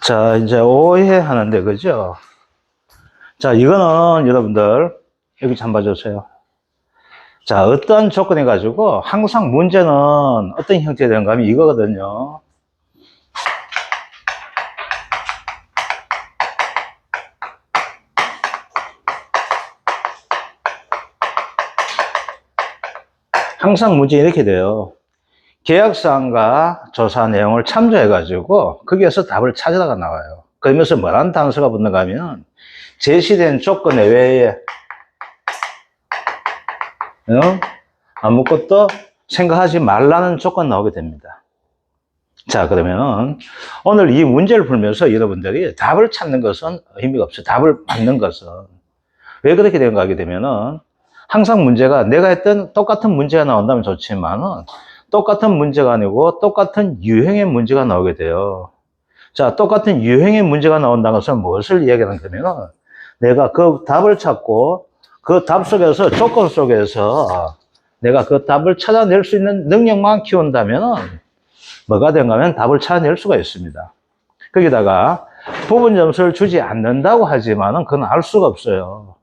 자, 이제 오해하는데, 그죠? 자, 이거는 여러분들, 여기 좀 봐주세요. 자, 어떤 조건이 가지고 항상 문제는 어떤 형태가 되는가 하면 이거거든요. 항상 문제 이렇게 돼요. 계약사항과 조사 내용을 참조해가지고 거기에서 답을 찾으다가 나와요. 그러면서 뭐라는 단서가 붙는가 하면 제시된 조건 외에 아무것도 생각하지 말라는 조건 나오게 됩니다. 자, 그러면은 오늘 이 문제를 풀면서 여러분들이 답을 찾는 것은 의미가 없어요. 답을 받는 것은. 왜 그렇게 된가 하게 되면은 항상 문제가 내가 했던 똑같은 문제가 나온다면 좋지만은 똑같은 문제가 아니고 똑같은 유형의 문제가 나오게 돼요. 자, 똑같은 유형의 문제가 나온다는 것은 무엇을 이야기하는 거냐면 내가 그 답을 찾고 그 답 속에서 조건 속에서 내가 그 답을 찾아낼 수 있는 능력만 키운다면 뭐가 된가 하면 답을 찾아낼 수가 있습니다. 거기다가 부분 점수를 주지 않는다고 하지만은 그건 알 수가 없어요.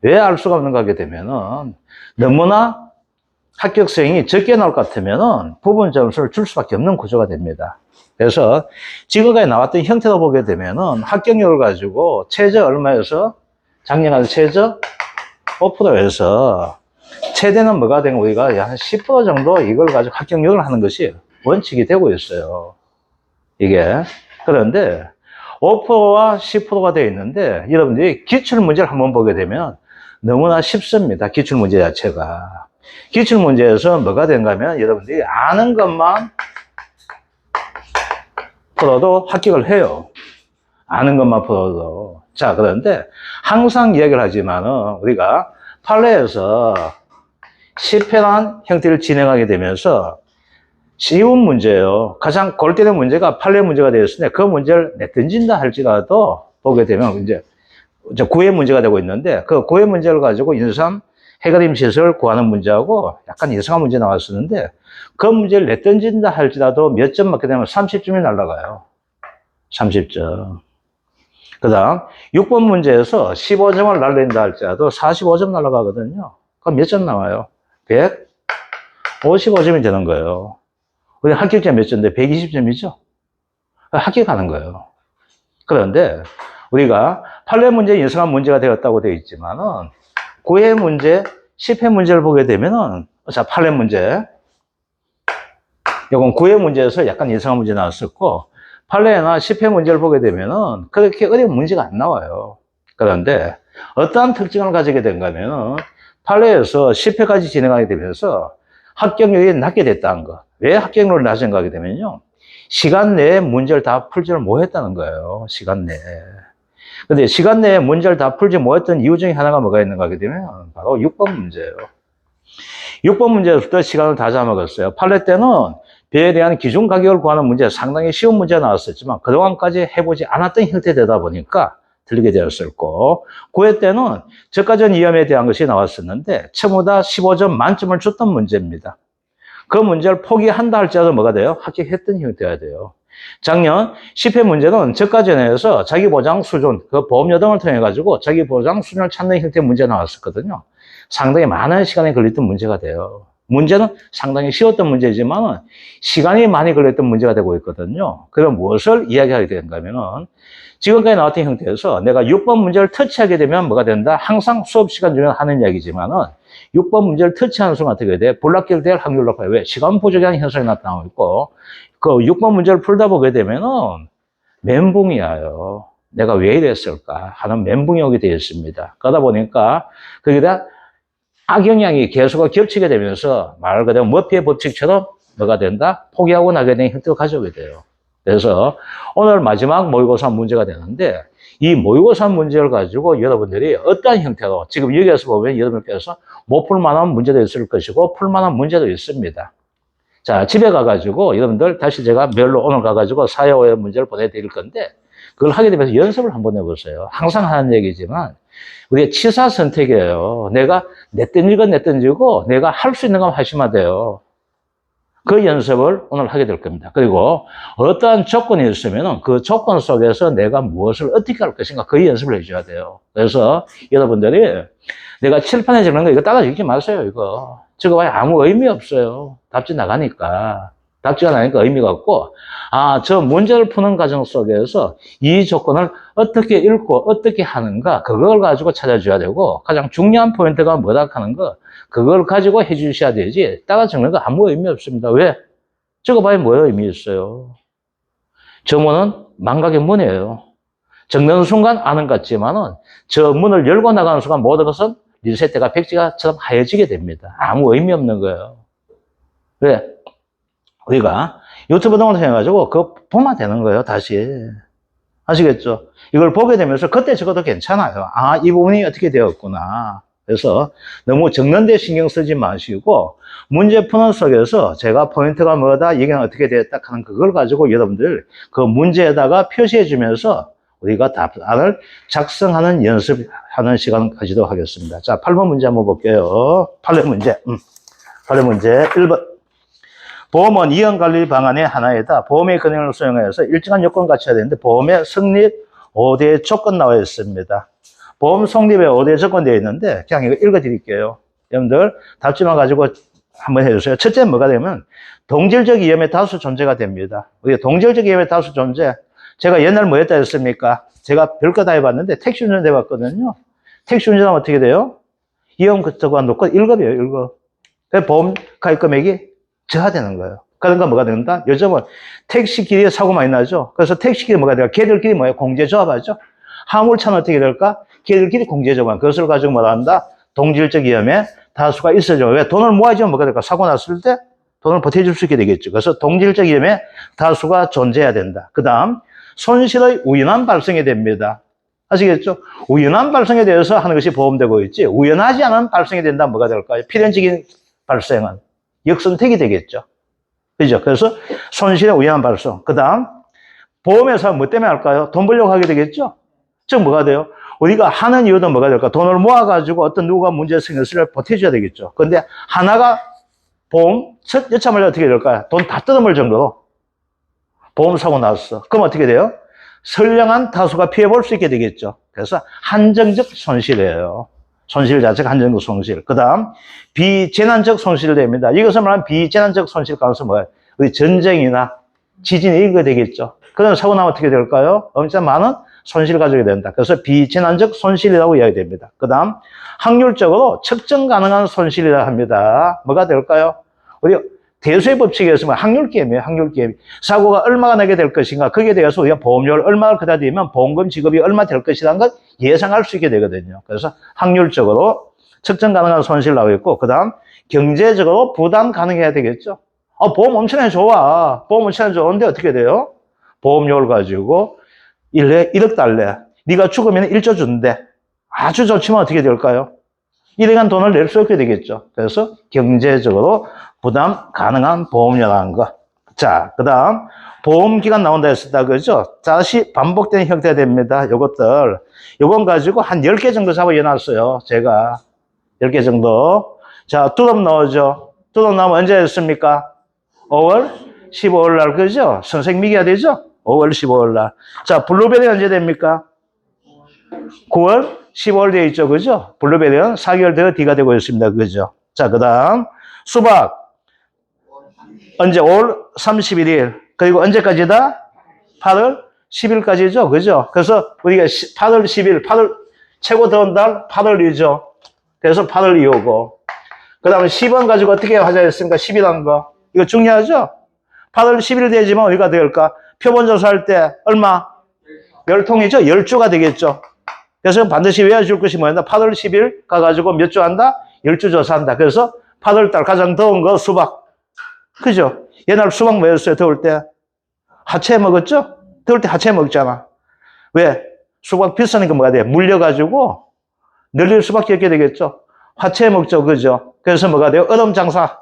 왜 알 수가 없는가 하게 되면은 너무나 합격생이 적게 나올 것 같으면은 부분 점수를 줄 수밖에 없는 구조가 됩니다. 그래서 지금까지 나왔던 형태로 보게 되면은 합격률을 가지고 최저 얼마에서 작년까지 최저 5%에서 최대는 뭐가 된 우리가 한 10% 정도 이걸 가지고 합격률을 하는 것이 원칙이 되고 있어요. 이게. 그런데 5%와 10%가 되어 있는데 여러분들이 기출문제를 한번 보게 되면 너무나 쉽습니다. 기출문제 자체가. 기출문제에서 뭐가 되는가 하면 여러분들이 아는 것만 풀어도 합격을 해요. 아는 것만 풀어도. 자, 그런데 항상 이야기를 하지만은 우리가 판례에서 실패한 형태를 진행하게 되면서 쉬운 문제예요. 가장 골때리는 문제가 판례 문제가 되었으니 그 문제를 내던진다 할지라도 보게 되면 이제 구회 문제가 되고 있는데 그 구회 문제를 가지고 인삼 해가림 시설 구하는 문제하고 약간 이상한 문제 나왔었는데 그 문제를 내던진다 할지라도 몇 점 맞게 되면 30점이 날아가요. 30점. 그 다음 6번 문제에서 15점을 날린다 할지라도 45점 날아가거든요. 그럼 몇 점 나와요? 155점이 되는 거예요. 우리 합격점 몇 점인데 120점이죠? 합격하는 거예요. 그런데 우리가 판례 문제 인상한 문제가 되었다고 되어 있지만은 구회 문제, 실패 문제를 보게 되면은 자, 판례 문제. 이건 구회 문제에서 약간 이상한 문제 나왔었고 판례나 실패 문제를 보게 되면은 그렇게 어려운 문제가 안 나와요. 그런데 어떠한 특징을 가지게 된가 하면은 판례에서 실패까지 진행하게 되면서 합격률이 낮게 됐다는 거. 왜 합격률이 낮은가 하게 되면요. 시간 내에 문제를 다 풀지를 못했다는 거예요. 시간 내에. 근데 시간 내에 문제를 다 풀지 못했던 이유 중에 하나가 뭐가 있는가 하게 되면 바로 6번 문제예요. 6번 문제부터 시간을 다 잡아먹었어요. 판례 때는 배에 대한 기준 가격을 구하는 문제 상당히 쉬운 문제가 나왔었지만 그동안까지 해보지 않았던 형태되다 보니까 들리게 되었었고 구회 때는 저가전 위험에 대한 것이 나왔었는데 처음보다 15점 만점을 줬던 문제입니다. 그 문제를 포기한다 할지라도 뭐가 돼요? 합격했던 형태가 돼요. 작년 10회 문제는 저가전에서 자기보장 수준, 그 보험여동을 통해 가지고 자기보장 수준을 찾는 형태의 문제가 나왔었거든요. 상당히 많은 시간이 걸렸던 문제가 돼요. 문제는 상당히 쉬웠던 문제지만 시간이 많이 걸렸던 문제가 되고 있거든요. 그럼 무엇을 이야기하게 되는가 하면은 지금까지 나왔던 형태에서 내가 6번 문제를 터치하게 되면 뭐가 된다? 항상 수업 시간 중에 하는 이야기지만은 6번 문제를 터치하는 순간 어떻게 돼? 불합격될 확률이 높아요. 왜? 시간 부족한 현상이 나타나고 있고 그 6번 문제를 풀다 보게 되면은 멘붕이 와요. 내가 왜 이랬을까 하는 멘붕이 오게 되어 있습니다. 그러다 보니까 거기다 악영향이 계속 겹치게 되면서 말 그대로 머피의 법칙처럼 뭐가 된다? 포기하고 나게 되는 형태를 가져오게 돼요. 그래서 오늘 마지막 모의고사 문제가 되는데 이 모의고사 문제를 가지고 여러분들이 어떠한 형태로 지금 여기에서 보면 여러분께서 못 풀만한 문제도 있을 것이고 풀만한 문제도 있습니다. 자, 집에 가가지고 여러분들 다시 제가 메일로 오늘 가가지고 4회 5회 문제를 보내드릴 건데 그걸 하게 되면서 연습을 한번 해보세요. 항상 하는 얘기지만 우리의 치사 선택이에요. 내가 내 던지고 내가 할 수 있는 것만 하시면 돼요. 그 연습을 오늘 하게 될 겁니다. 그리고 어떠한 조건이 있으면 그 조건 속에서 내가 무엇을 어떻게 할 것인가 그 연습을 해줘야 돼요. 그래서 여러분들이 내가 칠판에 적는 거 이거 따라 적지 마세요. 이거 적어봐야 아무 의미 없어요. 답지 나가니까. 답지가 나니까 의미가 없고, 아, 저 문제를 푸는 과정 속에서 이 조건을 어떻게 읽고 어떻게 하는가 그걸 가지고 찾아줘야 되고, 가장 중요한 포인트가 뭐다 하는 거 그걸 가지고 해주셔야 되지 따라 적는 거 아무 의미 없습니다. 왜? 적어봐야 뭐 의미 있어요. 저 문은 망각의 문이에요. 적는 순간 아는 것 같지만은 저 문을 열고 나가는 순간 모든 것은 리셋대가 백지가처럼 하얘지게 됩니다. 아무 의미 없는 거예요. 왜? 우리가 유튜브 동영상해가지고 그거 보면 되는 거예요. 다시 아시겠죠? 이걸 보게 되면서 그때 적어도 괜찮아요. 아, 이 부분이 어떻게 되었구나. 그래서 너무 적는 데 신경 쓰지 마시고 문제 푸는 속에서 제가 포인트가 뭐다, 이게 어떻게 되었다 하는 그걸 가지고 여러분들 그 문제에다가 표시해 주면서 우리가 답안을 작성하는 연습하는 시간을 가지도록 하겠습니다. 자, 8번 문제 한번 볼게요. 8번 문제. 8번 문제 1번. 보험은 이연관리 방안의 하나이다. 보험의 기능을 수행하여서 일정한 요건을 갖춰야 되는데 보험의 성립 5대 조건 나와 있습니다. 보험 성립에 5대 조건 되어 있는데 그냥 이거 읽어드릴게요. 여러분들 답지만 가지고 한번 해주세요. 첫째 뭐가 되면 동질적 위험의 다수 존재가 됩니다. 우리가 동질적 위험의 다수 존재, 제가 옛날 뭐 했다 했습니까? 제가 별거 다 해봤는데 택시 운전 해봤거든요. 택시 운전하면 어떻게 돼요? 위험 그거가 높고 1급이에요. 1급. 보험 가입 금액이 저하되는 거예요. 그러니까 뭐가 된다? 요즘은 택시끼리 사고 많이 나죠. 그래서 택시끼리 뭐가 될까? 걔들끼리 뭐예요? 공제조합하죠. 화물차는 어떻게 될까? 걔들끼리 공제조합. 그것을 가지고 뭐라 한다? 동질적 위험에 다수가 있어져. 왜? 돈을 모아야지만 뭐가 될까? 사고 났을 때 돈을 보태줄 수 있게 되겠죠. 그래서 동질적 위험에 다수가 존재해야 된다. 그 다음, 손실의 우연한 발생이 됩니다. 아시겠죠? 우연한 발생에 대해서 하는 것이 보험되고 있지, 우연하지 않은 발생이 된다 뭐가 될까요? 필연적인 발생은 역선택이 되겠죠. 그죠? 그래서 손실의 우연한 발생. 그 다음, 보험회사 뭐 때문에 할까요? 돈 벌려고 하게 되겠죠? 즉, 뭐가 돼요? 우리가 하는 이유도 뭐가 될까? 돈을 모아가지고 어떤 누가 문제 생겼을 때 보태줘야 되겠죠. 근데 하나가 보험, 여차하면 어떻게 될까요? 돈 다 뜯어먹을 정도로 보험사고 났어. 그럼 어떻게 돼요? 선량한 다수가 피해볼 수 있게 되겠죠. 그래서 한정적 손실이에요. 손실 자체가 한정적 손실. 그 다음, 비재난적 손실이 됩니다. 이것을 말하면 비재난적 손실 가능성은 뭐예요? 우리 전쟁이나 지진이 이거 되겠죠. 그런 사고 나면 어떻게 될까요? 엄청 많은 손실을 가지게 된다. 그래서 비재난적 손실이라고 이야기됩니다. 그 다음, 확률적으로 측정 가능한 손실이라 합니다. 뭐가 될까요? 우리 대수의 법칙에서 확률 게임이에요. 확률 게임. 사고가 얼마가 나게 될 것인가, 거기에 대해서 우리가 보험료를 얼마를 그다 되면 보험금 지급이 얼마 될 것이라는 걸 예상할 수 있게 되거든요. 그래서 확률적으로 측정 가능한 손실 나오고 있고, 그 다음 경제적으로 부담 가능해야 되겠죠. 보험 엄청나게 좋아. 보험 엄청나게 좋은데 어떻게 돼요? 보험료를 가지고 1억 달래. 네가 죽으면 1조 준대. 아주 좋지만 어떻게 될까요? 1억간 돈을 낼 수 없게 되겠죠. 그래서 경제적으로 부담 가능한 보험료라는 거. 자, 그 다음, 보험기간 나온다 했었다, 그죠? 다시 반복되는 형태가 됩니다. 요것들. 요건 가지고 한 10개 정도 잡아놔놨어요. 제가. 10개 정도. 자, 뚜껑 넣어죠. 뚜껑 나오면 언제 했습니까? 5월 15일 날, 그죠? 선생님이가 되죠? 5월 15일 날. 자, 블루베리 언제 됩니까? 9월 15일 되어 있죠, 그죠? 블루베리는 4개월 더 뒤가 되고 있습니다, 그죠? 자, 그 다음, 수박. 언제? 5월 31일. 그리고 언제까지다? 8월 10일까지죠. 그죠? 그래서 우리가 8월 10일, 8월 최고 더운 달 8월이죠. 그래서 8월 2호고. 그 다음에 10원 가지고 어떻게 하자했습니까? 10이라는 거. 이거 중요하죠? 8월 10일 되지만 우리가 될까? 표본조사할 때 얼마? 10통이죠? 10주가 되겠죠. 그래서 반드시 외워줄 것이 뭐였나? 8월 10일 가가지고 몇 주 한다? 10주 조사한다. 그래서 8월달 가장 더운 거 수박. 그죠? 옛날 수박 뭐였어요? 더울 때? 하체 먹었죠? 더울 때 하체 먹잖아. 왜? 수박 비싸니까 뭐가 돼? 물려가지고 늘릴 수밖에 없게 되겠죠? 화채 먹죠. 그죠? 그래서 뭐가 돼요? 얼음 장사.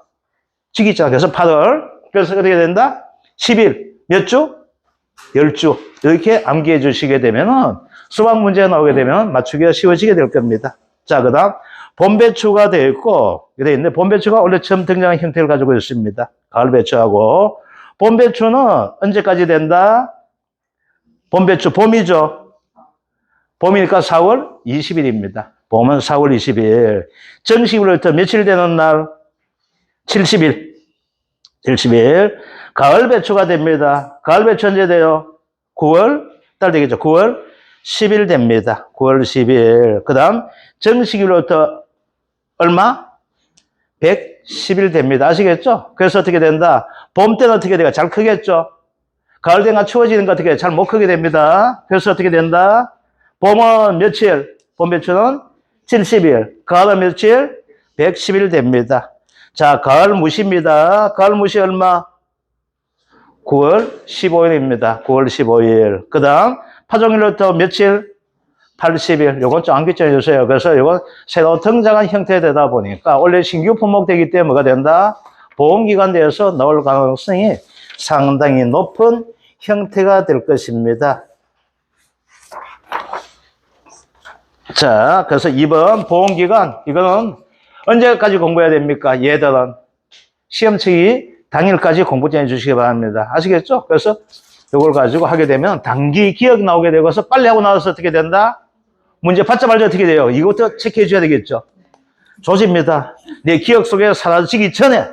지기잖아. 그래서 8월. 그래서 어떻게 된다? 10일. 몇 주? 10주. 이렇게 암기해 주시게 되면은 수박 문제가 나오게 되면 맞추기가 쉬워지게 될 겁니다. 자, 그 다음, 봄배추가 되어 있고, 이래 있는데, 봄배추가 원래 처음 등장한 형태를 가지고 있습니다. 가을배추하고. 봄배추는 언제까지 된다? 봄배추, 봄이죠. 봄이니까 4월 20일입니다. 봄은 4월 20일. 정식으로부터 며칠 되는 날? 70일. 70일. 가을배추가 됩니다. 가을배추 언제 돼요? 9월 달 되겠죠. 9월 10일 됩니다. 9월 10일. 그 다음 정식으로부터 얼마? 110일 됩니다. 아시겠죠? 그래서 어떻게 된다? 봄 때는 어떻게 돼요? 잘 크겠죠? 가을 되면 추워지는 거 어떻게 잘 못 크게 됩니다. 그래서 어떻게 된다? 봄은 며칠? 봄배추는 70일. 가을은 며칠? 110일 됩니다. 자, 가을 무시입니다. 가을 무시 얼마? 9월 15일입니다. 9월 15일. 그 다음, 파종일로부터 며칠? 80일. 요건 좀 암기점해 주세요. 그래서 요건 새로 등장한 형태되다 보니까 원래 신규 품목되기 때문에 뭐가 된다? 보험기간 내에서 나올 가능성이 상당히 높은 형태가 될 것입니다. 자, 그래서 2번 보험기간. 이거는 언제까지 공부해야 됩니까? 얘들은 시험 치기 당일까지 공부 좀 해주시기 바랍니다. 아시겠죠? 그래서 이걸 가지고 하게 되면 단기 기억 나오게 되고서 빨리 하고 나서 어떻게 된다? 문제 받자마자 어떻게 돼요? 이것부터 체크해 줘야 되겠죠? 조집니다. 내 기억 속에 사라지기 전에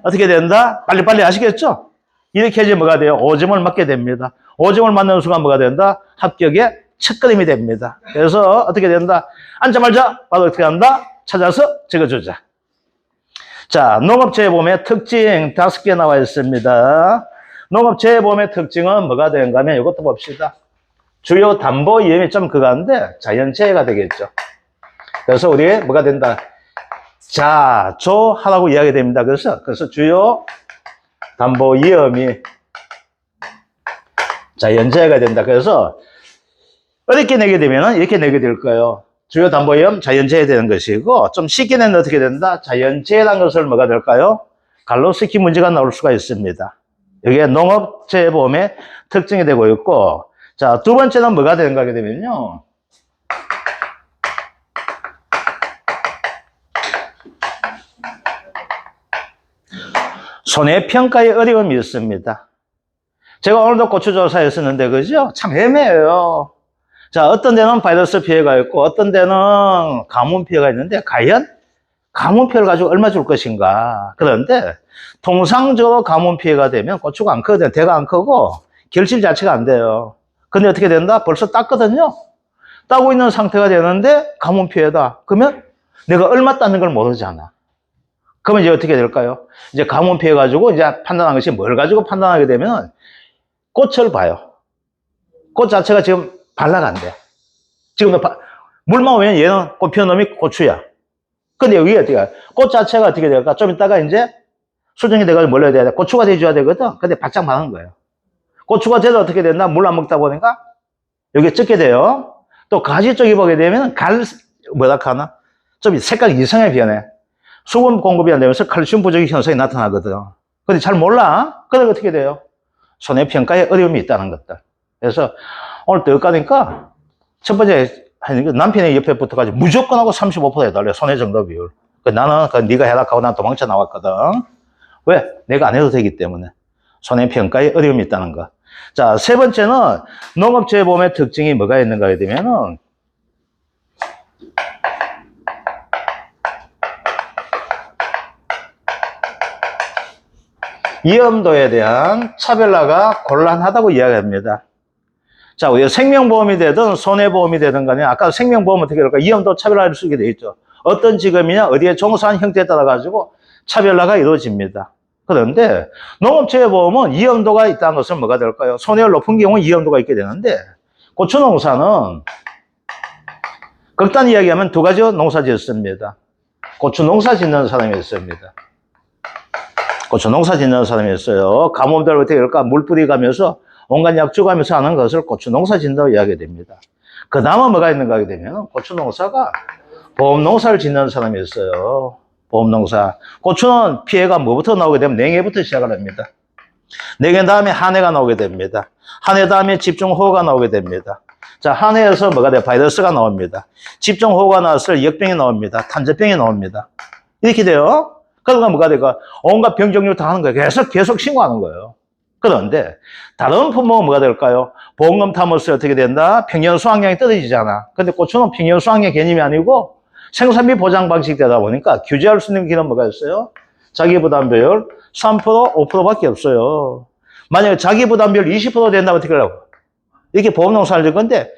어떻게 된다? 빨리빨리 아시겠죠? 이렇게 해야지 뭐가 돼요? 5점을 맞게 됩니다. 5점을 맞는 순간 뭐가 된다? 합격의 첫걸음이 됩니다. 그래서 어떻게 된다? 앉자마자 바로 어떻게 한다? 찾아서 적어주자. 자, 농업재해보험의 특징 5개 나와 있습니다. 농업재해보험의 특징은 뭐가 되는가 하면 이것도 봅시다. 주요 담보 위험이 좀 그거인데 자연재해가 되겠죠. 그래서 우리 뭐가 된다? 자조하라고 이야기 됩니다. 그래서 주요 담보 위험이 자연재해가 된다. 그래서 어렵게 내게 되면 이렇게 내게 될 거예요. 주요 담보 위험 자연재해 되는 것이고, 좀 쉽게 내면 어떻게 된다? 자연재해라는 것을 뭐가 될까요? 갈로스키 문제가 나올 수가 있습니다. 이게 농업재해보험의 특징이 되고 있고, 자, 두 번째는 뭐가 되는가 하게 되면요. 손해평가의 어려움이 있습니다. 제가 오늘도 고추조사했었는데, 그죠? 참 애매해요. 자, 어떤 데는 바이러스 피해가 있고, 어떤 데는 가뭄 피해가 있는데, 과연 가뭄 피해를 가지고 얼마 줄 것인가. 그런데, 통상적으로 가뭄 피해가 되면 고추가 안 크거든요. 대가 안 크고, 결실 자체가 안 돼요. 근데 어떻게 된다? 벌써 땄거든요? 따고 있는 상태가 되는데, 가뭄 피해다. 그러면 내가 얼마 땄는 걸 모르잖아. 그러면 이제 어떻게 될까요? 이제 가뭄 피해 가지고 이제 판단한 것이 뭘 가지고 판단하게 되면, 꽃을 봐요. 꽃 자체가 지금 발라간대. 지금 물만 오면 얘는 꽃 피운 놈이 고추야. 근데 여기 어떻게, 꽃 자체가 어떻게 될까? 좀 이따가 이제 수정이 돼가지고 뭘로 해야 돼? 고추가 돼줘야 되거든? 근데 바짝 마른 거예요. 고추가 돼도 어떻게 된다? 물 안 먹다 보니까 여기 ጭ게 돼요. 또 가지 쪽에 보게 되면 뭐라 하나? 좀 색깔이 이상하게 변해. 수분 공급이 안 되면서 칼슘 부족 현상이 나타나거든. 근데 잘 몰라? 그러니까 어떻게 돼요? 손해평가에 어려움이 있다는 것들. 그래서 오늘 떡가니까 첫 번째 남편의 옆에 붙어가지고 무조건 하고 35% 해달래. 손해 정도 비율. 나는 네가 해라 하고 난 도망쳐 나왔거든. 왜? 내가 안 해도 되기 때문에. 손해평가에 어려움이 있다는 거. 자, 세 번째는 농업재해보험의 특징이 뭐가 있는가 하게 되면은 위험도에 대한 차별화가 곤란하다고 이야기합니다. 자, 우리가 생명보험이 되든 손해보험이 되든 간에 아까 생명보험은 어떻게 될까? 위험도 차별화를 쓰게 되어 있죠. 어떤 직업이냐, 어디에 종사한 형태에 따라 가지고 차별화가 이루어집니다. 그런데 농업재해보험은 위험도가 있다는 것은 뭐가 될까요? 손해가 높은 경우는 위험도가 있게 되는데 고추농사는 극단 이야기하면 두 가지 농사 지었습니다. 고추농사 짓는 사람이 있습니다. 고추농사 짓는 사람이 있어요. 가뭄들 어떻게 될까? 물 뿌리가면서 온갖 약 주가면서 하는 것을 고추농사 짓는다고 이야기가 됩니다. 그 다음은 뭐가 있는가 하게 되면 고추농사가 보험농사를 짓는 사람이 있어요. 보험농사. 고추는 피해가 뭐부터 나오게 되면 냉해부터 시작을 합니다. 냉해 다음에 한해가 나오게 됩니다. 한해 다음에 집중호우가 나오게 됩니다. 자, 한 해에서 뭐가 돼요? 바이러스가 나옵니다. 집중호우가 나왔을 역병이 나옵니다. 탄저병이 나옵니다. 이렇게 돼요. 그러니까 뭐가 돼요? 온갖 병 종류 다 하는 거예요. 계속 신고하는 거예요. 그런데 다른 품목은 뭐가 될까요? 보험금 탐험스 어떻게 된다? 평년 수확량이 떨어지잖아. 근데 고추는 평년 수확량 개념이 아니고 생산비 보장 방식 되다 보니까 규제할 수 있는 기는 뭐가 있어요? 자기부담별 3%, 5%밖에 없어요. 만약에 자기부담별 20% 된다면 어떻게 하려고? 이렇게 보험농사를 짓 건데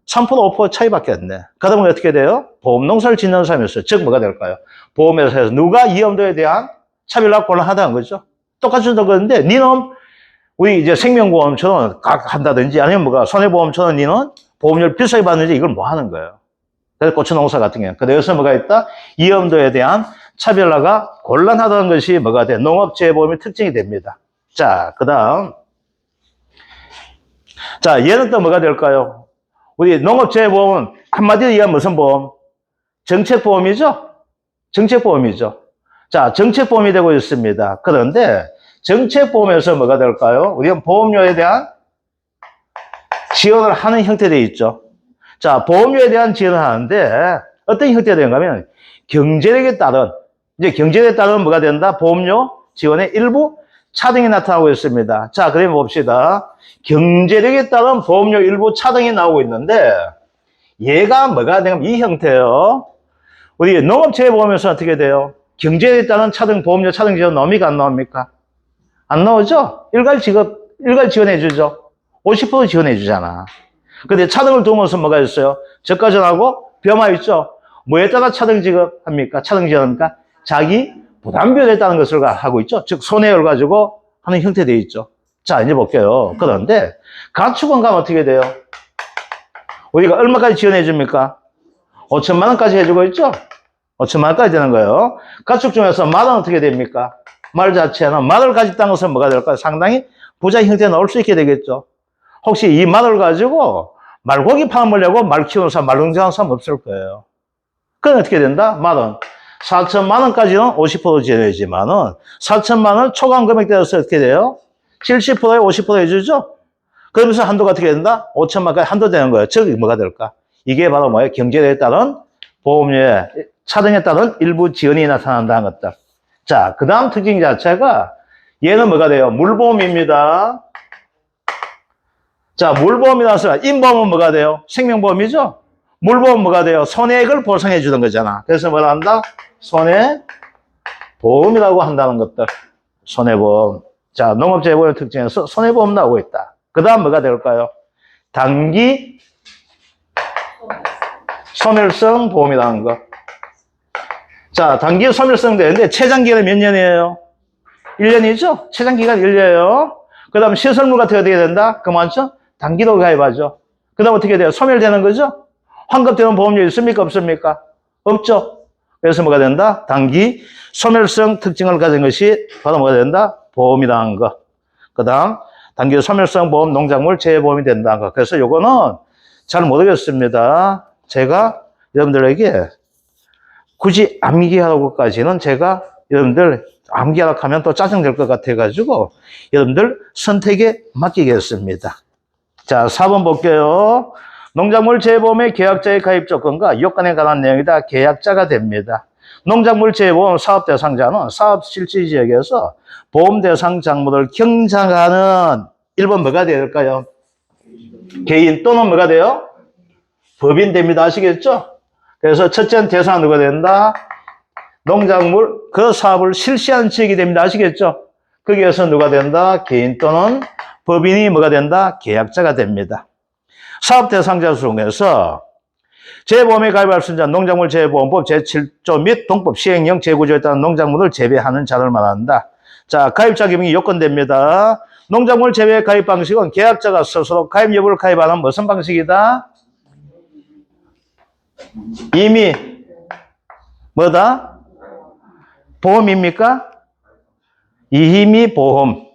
3%, 5% 차이밖에 안 돼. 그러면 어떻게 돼요? 보험농사를 짓는 사람이 있어요. 즉 뭐가 될까요? 보험회사에서 누가 위험도에 대한 차별화가 곤란하다는 거죠. 똑같이 그런데 니는 우리 이제 생명보험처럼 한다든지 아니면 뭐가 손해보험처럼 니는 보험료를 비싸게 받는지 이걸 뭐 하는 거예요. 그래서 고추농사 같은 경우. 그래서 여기서 뭐가 있다? 위험도에 대한 차별화가 곤란하다는 것이 뭐가 돼? 농업재해보험의 특징이 됩니다. 자, 그 다음. 자, 얘는 또 뭐가 될까요? 우리 농업재해보험은 한마디로 얘기하면 무슨 보험? 정책보험이죠? 정책보험이죠. 자, 정책보험이 되고 있습니다. 그런데 정책보험에서 뭐가 될까요? 우리가 보험료에 대한 지원을 하는 형태되어 있죠. 자, 보험료에 대한 지원을 하는데 어떤 형태가 되는가 하면 경제력에 따른, 이제 경제력에 따른 뭐가 된다? 보험료 지원의 일부 차등이 나타나고 있습니다. 자, 그러면 봅시다. 경제력에 따른 보험료 일부 차등이 나오고 있는데 얘가 뭐가 되냐면 이 형태예요. 우리 농업재해보험에서 어떻게 돼요? 경제력에 따른 차등, 보험료 차등 지원 나옵니까? 안 나옵니까? 안 나오죠? 일괄 지원해주죠. 50% 지원해주잖아. 근데 차등을 두면서 뭐가 있어요? 저가전하고 변화 있죠? 뭐에 따라 차등 지급합니까? 차등 지원합니까? 자기 부담비에 따른 것을 하고 있죠? 즉, 손해를 가지고 하는 형태되어 있죠. 자, 이제 볼게요. 그런데 가축은 가면 어떻게 돼요? 우리가 얼마까지 지원해줍니까? 5천만 원까지 해주고 있죠? 5천만 원까지 되는 거예요. 가축 중에서 말은 어떻게 됩니까? 말 자체는 말을 가졌다는 것은 뭐가 될까요? 상당히 부자 형태가 나올 수 있게 되겠죠. 혹시 이 말을 가지고 말고기 파먹으려고 말 키우는 사람, 말 농장하는 사람 없을 거예요. 그건 어떻게 된다? 말은 4천만 원까지는 50% 지원해주지만은 4천만 원 초과 금액 되어서 어떻게 돼요? 70%에 50% 해주죠? 그러면서 한도가 어떻게 된다? 5천만 원까지 한도 되는 거예요. 즉, 뭐가 될까? 이게 바로 뭐예요? 경제에 따른 보험료의 차등에 따른 일부 지원이 나타난다는 것들. 자, 그 다음 특징 자체가 얘는 뭐가 돼요? 물보험입니다. 자, 물보험이라서 인보험은 뭐가 돼요? 생명보험이죠? 물보험 뭐가 돼요? 손해액을 보상해 주는 거잖아. 그래서 뭐라 한다? 손해보험이라고 한다는 것들. 손해보험. 자, 농업재해보험의 특징에서 손해보험 나오고 있다. 그 다음 뭐가 될까요? 단기 소멸성 보험이라는 거. 자, 단기 소멸성 되는데 최장기간이 몇 년이에요? 1년이죠? 최장기간 1년이에요. 그 다음 시설물 같은 게 어떻게 된다? 그만큼 단기로 가입하죠. 그 다음 어떻게 돼요? 소멸되는 거죠? 환급되는 보험료 있습니까? 없습니까? 없죠. 그래서 뭐가 된다? 단기 소멸성 특징을 가진 것이 바로 뭐가 된다? 보험이라는 거. 그 다음 단기 소멸성 보험, 농작물 재해보험이 된다는 거. 그래서 요거는 잘 모르겠습니다. 제가 여러분들에게 굳이 암기하라고까지는 제가 여러분들 암기하라고 하면 또 짜증될 것 같아가지고 여러분들 선택에 맡기겠습니다. 자, 4번 볼게요. 농작물 재해보험의 계약자의 가입 조건과 요건에 관한 내용이다. 계약자가 됩니다. 농작물 재해보험 사업 대상자는 사업 실지 지역에서 보험 대상 작물을 경작하는 1번 뭐가 돼야 될까요? 개인 또는 뭐가 돼요? 법인 됩니다. 아시겠죠? 그래서 첫째는 대상은 누가 된다? 농작물 그 사업을 실시하는 지역이 됩니다. 아시겠죠? 거기에서 누가 된다? 개인 또는 법인이 뭐가 된다? 계약자가 됩니다. 사업 대상자 중에서 재보험에 가입할 수 있는 농작물 재보험법 제7조 및 동법 시행령 제9조에 따른 농작물을 재배하는 자를 말한다. 자, 가입자 기능이 요건됩니다. 농작물 재배 가입 방식은 계약자가 스스로 가입 여부를 가입하는 무슨 방식이다? 이미 뭐다? 보험입니까? 이미 보험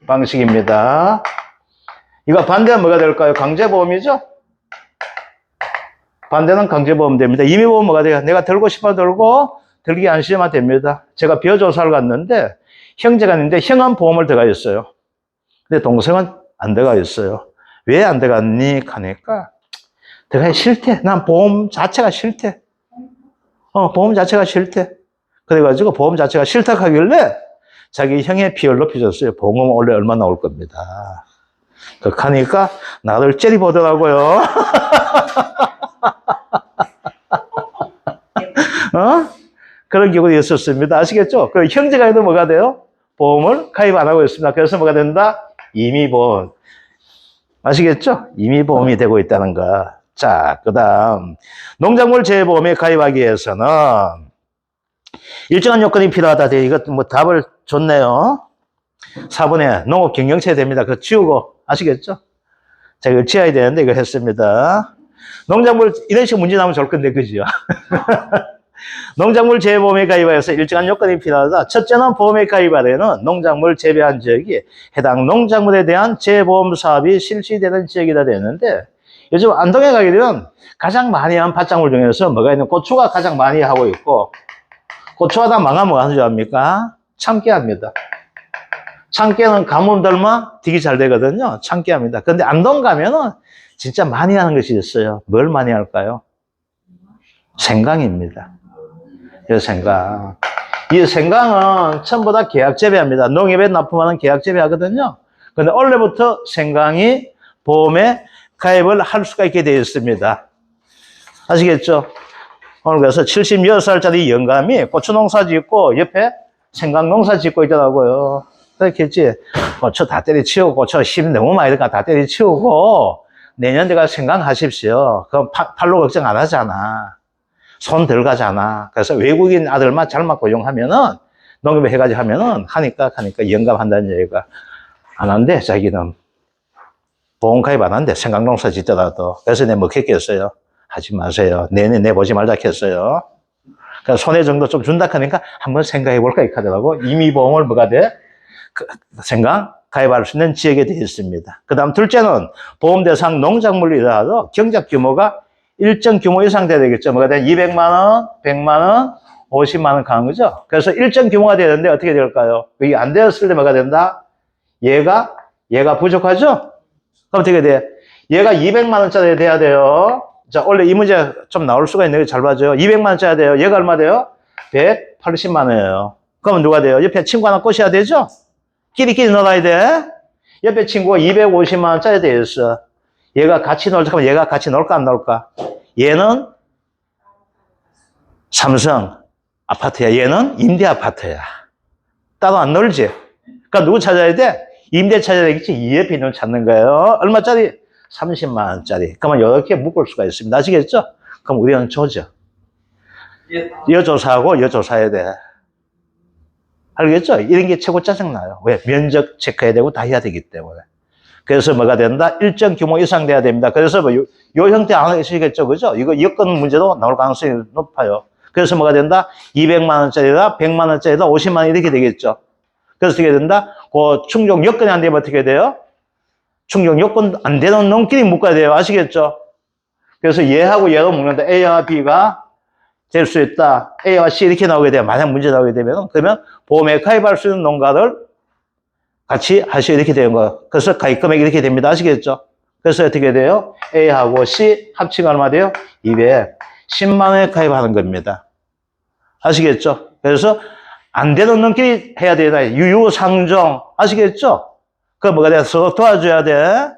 방식입니다. 이거 반대는 뭐가 될까요? 강제보험이죠? 반대는 강제보험 됩니다. 임의보험 뭐가 돼요? 내가 들고 싶어 들고 들기 안 싫으면 됩니다. 제가 비어조사를 갔는데 형제가 있는데 형은 보험을 들어가 있어요. 근데 동생은 안 들어가 있어요. 왜 안 들어갔니? 하니까 들어가기 싫대. 난 보험 자체가 싫대. 보험 자체가 싫대. 그래가지고 보험 자체가 싫다 하길래 자기 형의 비율 높여줬어요. 보험 원래 얼마 나올 겁니다. 그렇게 하니까 나를 째려보더라고요. 그런 경우도 있었습니다. 아시겠죠? 그 형제가 해도 뭐가 돼요? 보험을 가입 안 하고 있습니다. 그래서 뭐가 된다? 임의보험. 아시겠죠? 임의보험이 되고 있다는 거. 자, 그 다음 농작물 재보험에 가입하기 위해서는 일정한 요건이 필요하다. 이것 뭐 답을 줬네요. 4번에 농업경영체 됩니다. 그거 지우고 아시겠죠? 자, 이걸 지어야 되는데 이거 했습니다. 농작물 이런 식으로 문제 나오면 좋을 건데 그죠? 농작물 재보험에 가입하여서 일정한 요건이 필요하다. 첫째는 보험에 가입하려는 농작물 재배한 지역이 해당 농작물에 대한 재보험 사업이 실시되는 지역이다 되는데 요즘 안동에 가게 되면 가장 많이 한 밭작물 중에서 뭐가 있는 고추가 가장 많이 하고 있고 고추하다 망하면 뭐 하는 줄 압니까? 참깨 합니다. 참깨는 가뭄들만 되게 잘 되거든요. 참깨 합니다. 근데 안동 가면은 진짜 많이 하는 것이 있어요. 뭘 많이 할까요? 생강입니다. 이 생강. 이 생강은 전부 다 계약 재배합니다. 농협에 납품하는 계약 재배하거든요. 근데 원래부터 생강이 보험에 가입을 할 수가 있게 되어 있습니다. 아시겠죠? 오늘 그래서 76살짜리 영감이 고추 농사 짓고 옆에 생강 농사 짓고 있더라고요. 그렇겠지? 고추 다 때려치우고 고추 힘 너무 많이 들까 다 때려치우고 내년 제가 생강 하십시오. 그럼 팔로 걱정 안 하잖아. 손 덜 가잖아. 그래서 외국인 아들만 잘만 고용하면은 농협에 해가지고 하면은 하니까 영감한다는 얘기가 안 한대. 자기는 보험 가입 안 한대. 생강 농사 짓더라도. 그래서 내가 먹겠겠어요. 하지 마세요. 내보지 말자 했어요. 그러니까 손해 정도 좀 준다 하니까 한번 생각해 볼까 이렇게 하더라고. 임의보험을 뭐가 돼? 생강 가입할 수 있는 지역에 되어 있습니다. 그 다음 둘째는 보험 대상 농작물이라도 경작 규모가 일정 규모 이상 돼야 되겠죠. 뭐가 돼? 200만원, 100만원, 50만원 가는 거죠. 그래서 일정 규모가 돼야 되는데 어떻게 될까요? 이게 안 되었을 때 뭐가 된다? 얘가 부족하죠? 그럼 어떻게 돼? 얘가 200만원짜리 돼야 돼요. 자, 원래 이 문제 좀 나올 수가 있는데 잘 봐줘요. 200만원짜리 돼요. 얘가 얼마 돼요? 180만원이에요. 그러면 누가 돼요? 옆에 친구 하나 꼬셔야 되죠? 끼리끼리 놀아야 돼. 옆에 친구가 250만원짜리 돼 있어. 얘가 같이 놀자 하면 얘가 같이 놀까 안 놀까? 얘는 삼성 아파트야. 얘는 임대 아파트야. 따로 안 놀지? 그러니까 누구 찾아야 돼? 임대 찾아야 되겠지. 이 옆에 있는 걸 찾는 거예요. 얼마짜리? 30만원짜리. 그러면 이렇게 묶을 수가 있습니다. 아시겠죠? 그럼 우리는 조져. 여조사하고 여조사해야 돼. 알겠죠? 이런 게 최고 짜증나요. 왜? 면적 체크해야 되고 다 해야 되기 때문에. 그래서 뭐가 된다? 일정 규모 이상 돼야 됩니다. 그래서 뭐 요 형태 안 하시겠죠? 그죠? 이거 여건 문제도 나올 가능성이 높아요. 그래서 뭐가 된다? 200만원짜리다, 100만원짜리다, 50만원 이렇게 되겠죠. 그래서 어떻게 된다? 그 충족 여건이 안 되면 어떻게 돼요? 충족 여건 안 되는 놈끼리 묶어야 돼요. 아시겠죠? 그래서 얘하고 얘가 묶는다. A와 B가 될 수 있다. A와 C 이렇게 나오게 되면, 만약 문제 나오게 되면, 그러면 보험에 가입할 수 있는 농가를 같이 하시오 이렇게 되는 거예요. 그래서 가입 금액이 이렇게 됩니다. 아시겠죠? 그래서 어떻게 돼요? A하고 C 합치가 얼마 돼요? 210만원에 가입하는 겁니다. 아시겠죠? 그래서 안 되는 놈끼리 해야 되나? 유유상종. 아시겠죠? 그거 뭐가 돼? 서로 도와줘야 돼.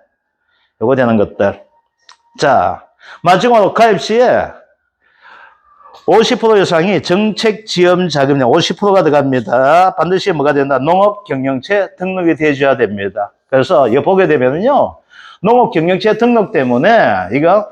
요거 되는 것들. 자, 마지막으로 가입 시에 50% 이상이 정책 지원 자금이 50%가 들어갑니다. 반드시 뭐가 된다? 농업 경영체 등록이 돼줘야 됩니다. 그래서 이거 보게 되면요. 농업 경영체 등록 때문에 이거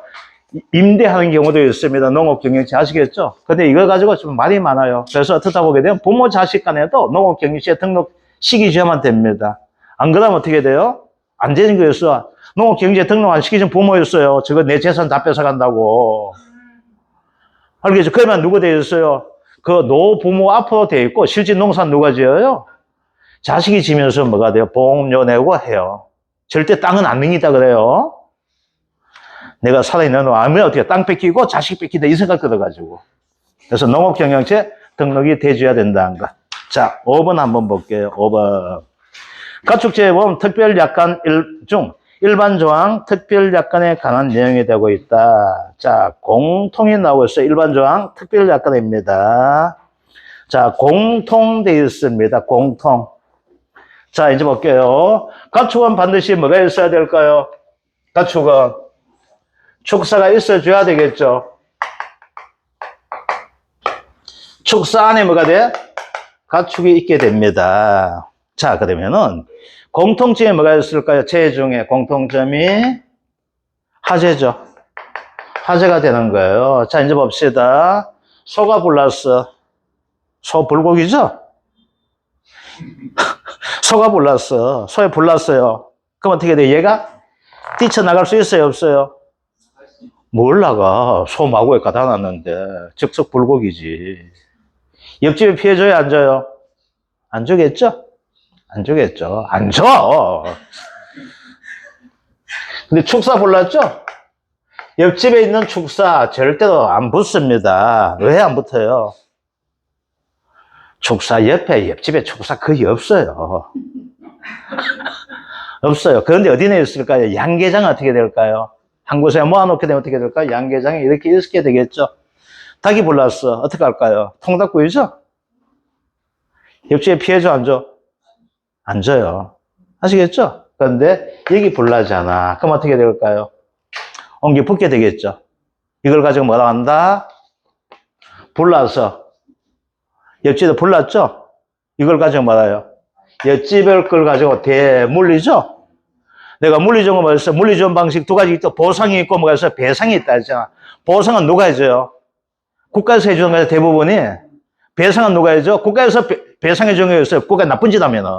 임대하는 경우도 있습니다. 농업 경영체 아시겠죠? 근데 이거 가지고 좀 말이 많아요. 그래서 어떻다 보게 되면 부모 자식 간에도 농업 경영체 등록 시키셔야만 됩니다. 안 그러면 어떻게 돼요? 안 되는 거였어. 농업 경영체 등록 안 시키신 부모였어요. 저거 내 재산 다 뺏어간다고. 알겠죠? 그러면 누구 되어 있어요? 그 노부모 앞으로 되어 있고 실제 농사는 누가 지어요? 자식이 지면서 뭐가 돼요? 보험료 내고 해요. 절대 땅은 안 맹이다 그래요. 내가 살아있는 놈 어떻게 땅 뺏기고 자식 뺏기다 이 생각 들어가지고. 그래서 농업경영체 등록이 돼줘야 된다는 거. 자, 5번 한번 볼게요. 5번. 가축재보험 특별약관 중 일반 조항, 특별 약관에 관한 내용이 되고 있다. 자, 공통이 나오고 있어요. 일반 조항, 특별 약관입니다. 자, 공통되어 있습니다. 공통. 자, 이제 볼게요. 가축은 반드시 뭐가 있어야 될까요? 가축은 축사가 있어줘야 되겠죠. 축사 안에 뭐가 돼? 가축이 있게 됩니다. 자, 그러면은 공통점이 뭐가 있을까요? 제 중에 공통점이 화재죠. 화재가 되는 거예요. 자, 이제 봅시다. 소가 불났어. 소 불고기죠? 소가 불났어. 소에 불났어요. 그럼 어떻게 돼? 얘가 뛰쳐나갈 수 있어요? 없어요? 뭘 나가? 소 마구에 갖다 놨는데. 즉석 불고기지. 옆집에 피해줘요? 안 줘요? 안 주겠죠? 안 주겠죠? 안 줘! 근데 축사 불났죠? 옆집에 있는 축사 절대로 안 붙습니다. 왜 안 붙어요? 축사 옆에 옆집에 축사 거의 없어요. 없어요. 그런데 어디에 있을까요? 양계장 어떻게 될까요? 한 곳에 모아놓게 되면 어떻게 될까요? 양계장이 이렇게 있게 되겠죠. 닭이 불났어. 어떻게 할까요? 통닭구이죠? 옆집에 피해줘 안 줘? 안 줘요. 아시겠죠? 그런데 여기 불나잖아. 그럼 어떻게 될까요? 옮겨 붙게 되겠죠. 이걸 가지고 뭐라 한다? 불나서 옆집에 불났죠? 이걸 가지고 말아요. 옆집을 걸 가지고 대물리죠? 내가 물리적으로 말했어. 물리적 방식 두 가지 있다. 보상이 있고 뭐가 있어? 배상이 있다 했잖아. 보상은 누가 해줘요? 국가에서 해주는 거예요, 대부분이. 배상은 누가 해줘? 국가에서 배상해 주는 게 있어요. 국가 나쁜 짓 하면은.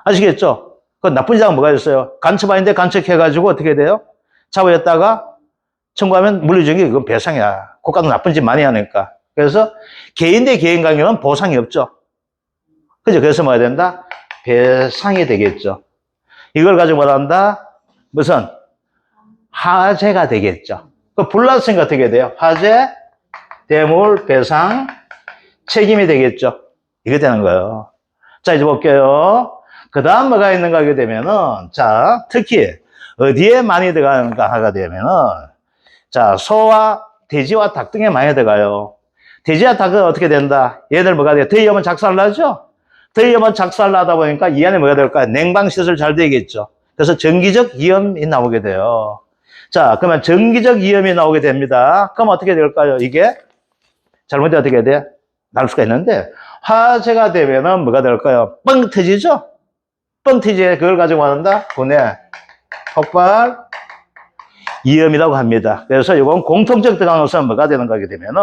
아시겠죠? 그 나쁜 짓 하면 뭐가 있어요? 간첩 아닌데 간첩해가지고 어떻게 돼요? 잡아였다가 청구하면 물리적인 게 이건 배상이야. 국가도 나쁜 짓 많이 하니까. 그래서 개인 대 개인 관계는 보상이 없죠. 그죠? 그래서 뭐가 된다? 배상이 되겠죠. 이걸 가지고 뭐라 한다? 무슨? 화재가 되겠죠. 그 불났으니까 어떻게 돼요? 화재, 대물, 배상, 책임이 되겠죠. 이게 되는 거예요. 자, 이제 볼게요. 그 다음 뭐가 있는가 하게 되면은, 자, 특히 어디에 많이 들어가는가 하게 되면은, 자, 소와 돼지와 닭 등에 많이 들어가요. 돼지와 닭은 어떻게 된다? 얘들 뭐가 돼요? 더위 오면 작살나죠? 더위 오면 작살나다 보니까 이 안에 뭐가 될까요? 냉방시설 잘 되겠죠. 그래서 전기적 위험이 나오게 돼요. 자, 그러면 전기적 위험이 나오게 됩니다. 그럼 어떻게 될까요? 이게 잘못되면 어떻게 돼? 날 수가 있는데, 화재가 되면은 뭐가 될까요? 뻥 터지죠? 뻥 터지에 그걸 가지고 한다? 분해, 폭발, 위험이라고 합니다. 그래서 이건 공통적 등한으로서 뭐가 되는 거게 되면은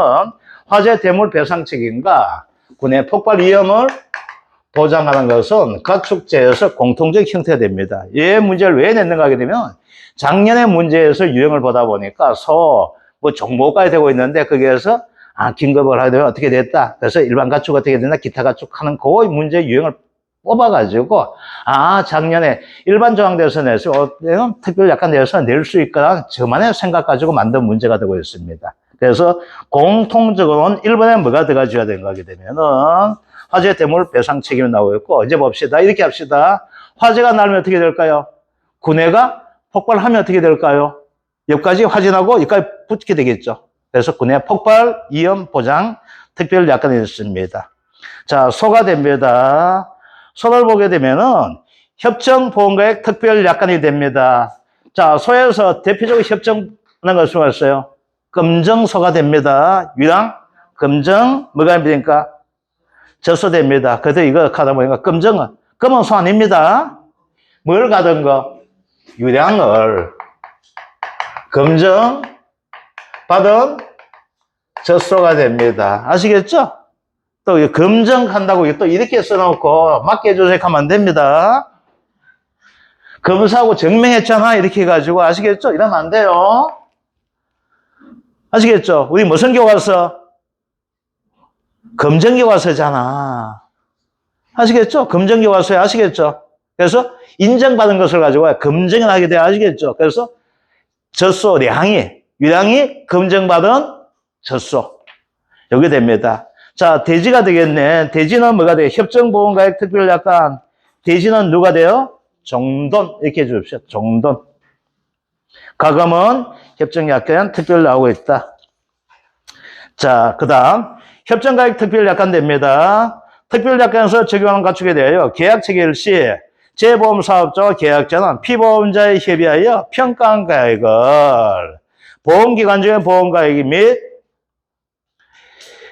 화재 대물 배상 책임과 군의 폭발 위험을 보장하는 것은 가축제에서 공통적 형태가 됩니다. 이 문제를 왜 냈는가 하게 되면 작년의 문제에서 유형을 보다 보니까 뭐 종목까지 되고 있는데 거기에서 긴급을 하게 되면 어떻게 됐다. 그래서 일반 가축 어떻게 된다. 기타 가축 하는 그 문제 유형을 뽑아가지고 작년에 일반 조항대에서 내서 특별 약관 내에서 낼 수 있거나 저만의 생각 가지고 만든 문제가 되고 있습니다. 그래서 공통적으로는 1번에 뭐가 들어가줘야 되는 거게 되면은 화재 대물 배상 책임이 나오고 있고, 이제 봅시다. 이렇게 합시다. 화재가 나면 어떻게 될까요? 군해가 폭발하면 어떻게 될까요? 여기까지 화재나고 여기까지 붙게 되겠죠. 그래서 군해 폭발 위험 보장 특별 약관이 있습니다. 자, 소가 됩니다. 소를 보게 되면은 협정보험가액 특별 약관이 됩니다. 자, 소에서 대표적으로 협정하는 것을 봤어요. 금정소가 됩니다. 유랑, 금정, 뭐가 됩니까? 젖소됩니다. 그래서 이거 가다 보니까 금정은, 금은 소 아닙니다. 뭘 가던 거? 유량을. 금정, 받은 젖소가 됩니다. 아시겠죠? 또 금정한다고 또 이렇게 써놓고 맡겨주세요 하면 안 됩니다. 검사하고 증명했잖아 이렇게 해가지고 아시겠죠? 이러면 안 돼요. 아시겠죠? 우리 무슨 교과서? 검정교과서잖아. 아시겠죠? 검정교과서에 아시겠죠? 그래서 인정받은 것을 가지고 검증을 하게 돼야 아시겠죠? 그래서 젖소 유량이 검증받은 젖소. 여기 됩니다. 자, 돼지가 되겠네. 돼지는 뭐가 돼요? 협정보험가액 특별약관. 돼지는 누가 돼요? 정돈 이렇게 해주십시오. 정돈. 가금은 협정약관 특별 나오고 있다. 자, 그 다음 협정가액 특별약관 됩니다. 특별약관에서 적용하는 갖추게 되어요. 계약 체결 시 재보험사업자와 계약자는 피보험자에 협의하여 평가한 가액을 보험기간 중에 보험가액 및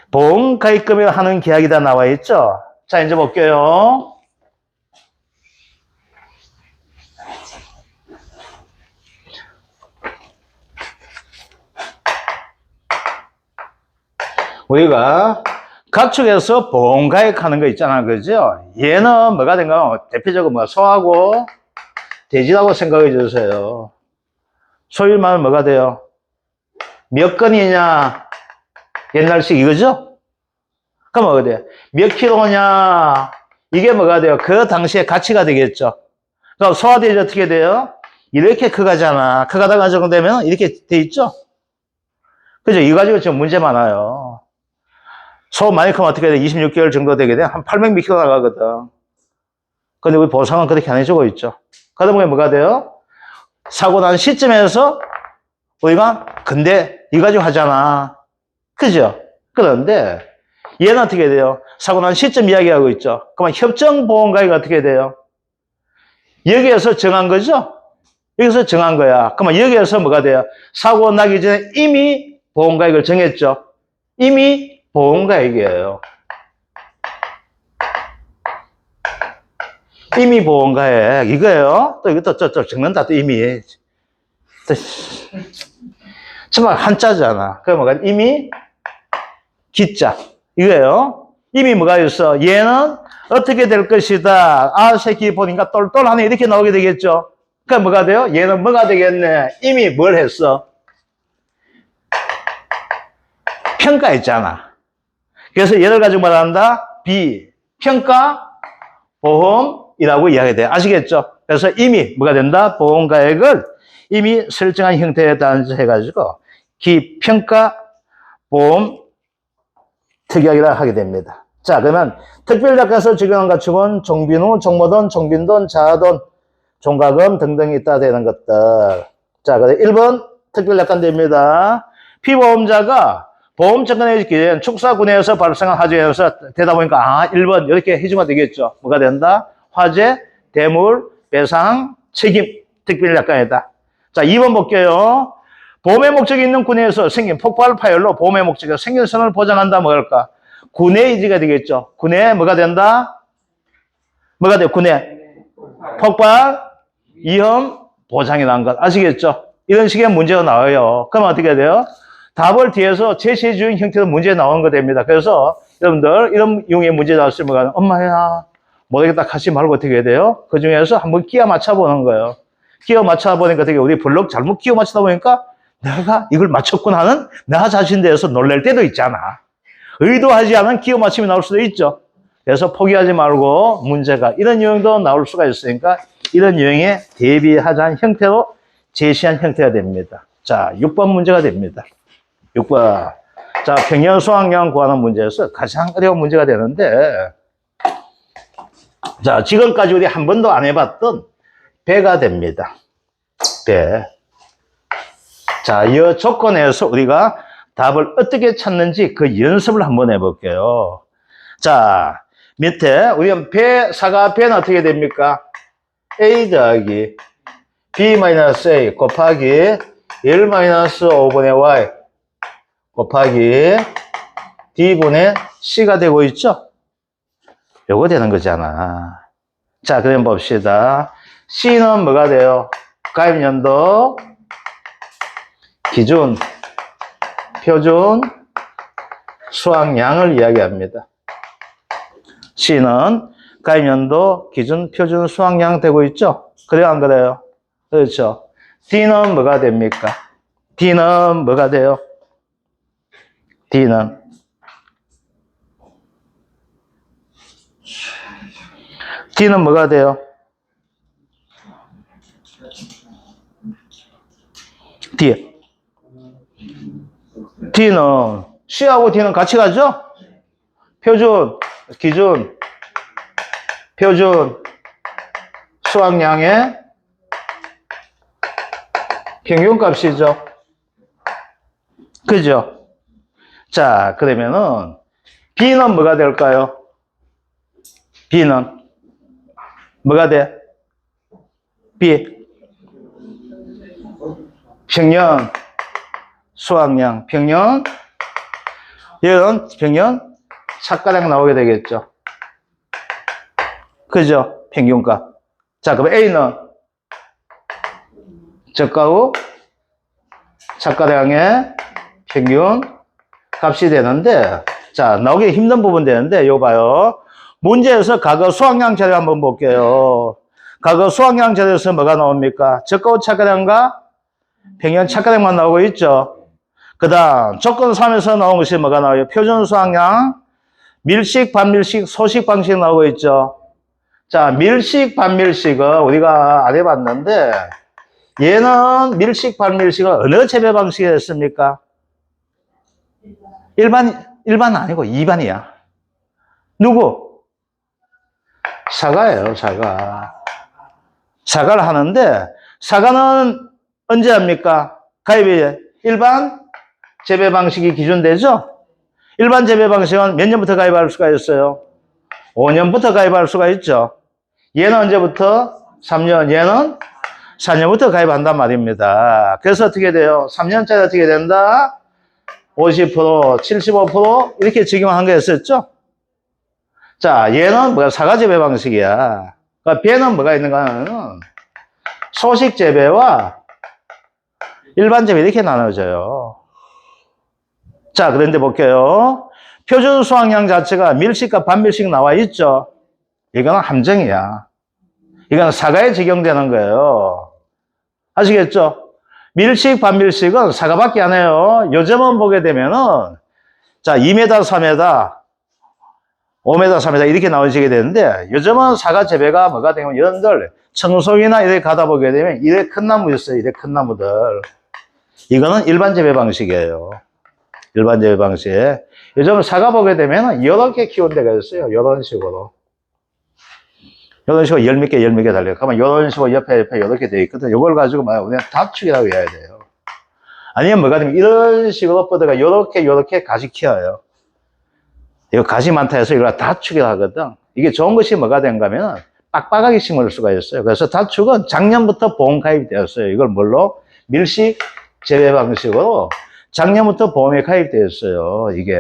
보험가입금을 하는 계약이다 나와 있죠. 자, 이제 볼게요. 우리가 각축에서 보험가입하는 거 있잖아, 그죠? 얘는 뭐가 된가? 대표적으로 뭐 소하고 돼지라고 생각해 주세요. 소일만 뭐가 돼요? 몇 건이냐? 옛날식 이거죠? 그럼 뭐가 돼요? 몇 킬로냐? 이게 뭐가 돼요? 그 당시에 가치가 되겠죠. 그럼 소화돼지 어떻게 돼요? 이렇게 커가잖아. 커가다가 적용되면 이렇게 돼 있죠? 그죠? 이거 가지고 지금 문제 많아요. 소 많이 크면 어떻게 돼? 26개월 정도 되게 돼? 한 800ml 나가거든. 근데 우리 보상은 그렇게 안 해주고 있죠. 그러다 보면 뭐가 돼요? 사고 난 시점에서 우리가 근데 이거 가지고 하잖아. 그죠? 그런데 얘는 어떻게 돼요? 사고 난 시점 이야기하고 있죠. 그러면 협정보험가액이 어떻게 돼요? 여기에서 정한 거죠? 여기서 정한 거야. 그러면 여기에서 뭐가 돼요? 사고 나기 전에 이미 보험가액을 정했죠. 이미 보험가액이에요. 이미 보험가액 이거예요. 또 이것도 저 적는다 또 이미. 정말 한자잖아. 그럼 뭐가 이미 기자 이거예요. 이미 뭐가 있어? 얘는 어떻게 될 것이다. 아 새끼 보니까 똘똘하네 이렇게 나오게 되겠죠. 그럼 뭐가 돼요? 얘는 뭐가 되겠네? 이미 뭘 했어? 평가했잖아. 그래서 얘를 가지고 말한다. 비평가 보험이라고 이야기돼요. 아시겠죠? 그래서 이미 뭐가 된다? 보험가액을 이미 설정한 형태에 해가지고 기평가 보험 특약이라 하게 됩니다. 자, 그러면 특별약관에서 적용한 가축은 종비후, 종모돈, 종빈돈, 자돈, 종가금 등등이 있다 되는 것들. 자, 그래서 1번 특별약관 됩니다. 피보험자가 보험증권에 기재된 축사군에서 발생한 화재에서 되다 보니까 아 1번 이렇게 해주면 되겠죠. 뭐가 된다? 화재, 대물, 배상, 책임 특별약관이다. 자 2번 볼게요. 보험의 목적이 있는 군에서 생긴 폭발 파열로 보험의 목적이 생존성을 보장한다 뭐랄까? 군의 의지가 되겠죠. 군에 뭐가 된다? 뭐가 돼요? 군에 폭발, 위험, 보장이 난 것 아시겠죠? 이런 식의 문제가 나와요. 그럼 어떻게 돼요? 답을 뒤에서 제시해 주는 형태로 문제 나오는 거 됩니다. 그래서 여러분들 이런 용의 문제 나왔으면 엄마야 모르겠다 하지 말고 어떻게 해야 돼요? 그 중에서 한번 끼워 맞춰보는 거예요. 끼워 맞춰보니까 되게 우리 블록 잘못 끼워 맞추다 보니까 내가 이걸 맞췄구나 하는 나 자신에 대해서 놀랄 때도 있잖아. 의도하지 않은 끼워 맞춤이 나올 수도 있죠. 그래서 포기하지 말고 문제가 이런 유형도 나올 수가 있으니까 이런 유형에 대비하자는 형태로 제시한 형태가 됩니다. 자, 6번 문제가 됩니다. 6번. 자, 평년 수학량 구하는 문제에서 가장 어려운 문제가 되는데, 자, 지금까지 우리 한 번도 안 해봤던 배가 됩니다. 배. 자, 이 조건에서 우리가 답을 어떻게 찾는지 그 연습을 한번 해볼게요. 자, 밑에 우리는 배, 사가 배는 어떻게 됩니까? A 더하기 B-A 곱하기 1-5분의 Y 곱하기 D분의 C가 되고 있죠? 요거 되는 거잖아. 자, 그럼 봅시다. C는 뭐가 돼요? 가입연도, 기준, 표준, 수확량을 이야기합니다. C는 가입연도, 기준, 표준, 수확량 되고 있죠? 그래요, 안 그래요? 그렇죠. D는 뭐가 됩니까? D는 뭐가 돼요? D는 뭐가 돼요? D는 C하고 D는 같이 가죠? 표준, 기준, 표준, 수확량의 평균값이죠. 그죠? 자, 그러면은 B는 뭐가 될까요? B는 뭐가 돼? B 평년 수확량 평년 얘는 평년 착가량 나오게 되겠죠. 그죠? 평균값. 자, 그럼 A는 저가후 착가량의 평균 값이 되는데, 자, 나오기 힘든 부분 되는데, 요 봐요. 문제에서 과거 수확량 자료 한번 볼게요. 과거 수확량 자료에서 뭐가 나옵니까? 저가후 착가량과 평년 착가량만 나오고 있죠. 그 다음, 조건 3에서 나온 것이 뭐가 나와요? 표준 수확량, 밀식, 반밀식, 소식 방식 나오고 있죠. 자, 밀식, 반밀식은 우리가 안 해봤는데, 얘는 밀식, 반밀식은 어느 재배 방식이 했습니까? 일반 아니고 2반이야. 누구? 사과예요, 사과. 사과를 하는데, 사과는 언제 합니까? 가입이 일반 재배 방식이 기준되죠? 일반 재배 방식은 몇 년부터 가입할 수가 있어요? 5년부터 가입할 수가 있죠. 얘는 언제부터? 3년, 얘는 4년부터 가입한단 말입니다. 그래서 어떻게 돼요? 3년짜리 어떻게 된다? 50%, 75% 이렇게 적용한 거였었죠? 자, 얘는 뭐야? 사과 재배 방식이야. 그러니까 배는 뭐가 있는가 하면 소식 재배와 일반 재배 이렇게 나눠져요. 자, 그런데 볼게요. 표준 수확량 자체가 밀식과 반밀식 나와 있죠? 이거는 함정이야. 이거는 사과에 적용되는 거예요. 아시겠죠? 밀식, 반밀식은 사과밖에 안 해요. 요즘은 보게 되면은, 자, 2m, 3m, 5m, 3m 이렇게 나오시게 되는데, 요즘은 사과 재배가 뭐가 되면 여러분들 청송이나 이렇게 가다 보게 되면 이래 큰 나무 있어요. 이래 큰 나무들. 이거는 일반 재배 방식이에요. 일반 재배 방식. 요즘 사과 보게 되면 이렇게 키운 데가 있어요. 이런 식으로. 이런 식으로 열 몇 개 달려요. 그러면 이런 식으로 옆에 이렇게 되어 있거든. 이걸 가지고 막 그냥 다축이라고 해야 돼요. 아니면 뭐가 되면 이런 식으로 뻗어가 이렇게 가지 키워요. 이거 가지 많다 해서 이걸 다축이라고 하거든. 이게 좋은 것이 뭐가 된가 하면 빡빡하게 심을 수가 있어요. 그래서 다축은 작년부터 보험 가입이 되었어요. 이걸 뭘로? 밀식 재배 방식으로 작년부터 보험에 가입되었어요. 이게.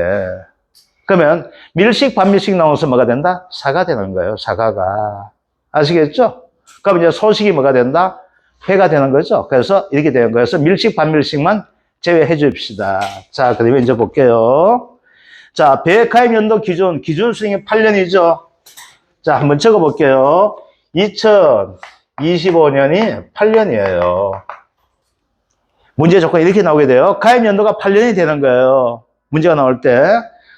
그러면 밀식, 반밀식 나와서 뭐가 된다? 사가 되는 거예요. 사과가. 아시겠죠? 그럼 이제 소식이 뭐가 된다? 회가 되는 거죠. 그래서 이렇게 되는 거예요. 그래서 밀식, 반밀식만 제외해 줍시다. 자, 그러면 이제 볼게요. 자, 배 가입 연도 기준 수익이 8년이죠. 자, 한번 적어 볼게요. 2025년이 8년이에요. 문제 조건이 이렇게 나오게 돼요. 가입 연도가 8년이 되는 거예요. 문제가 나올 때.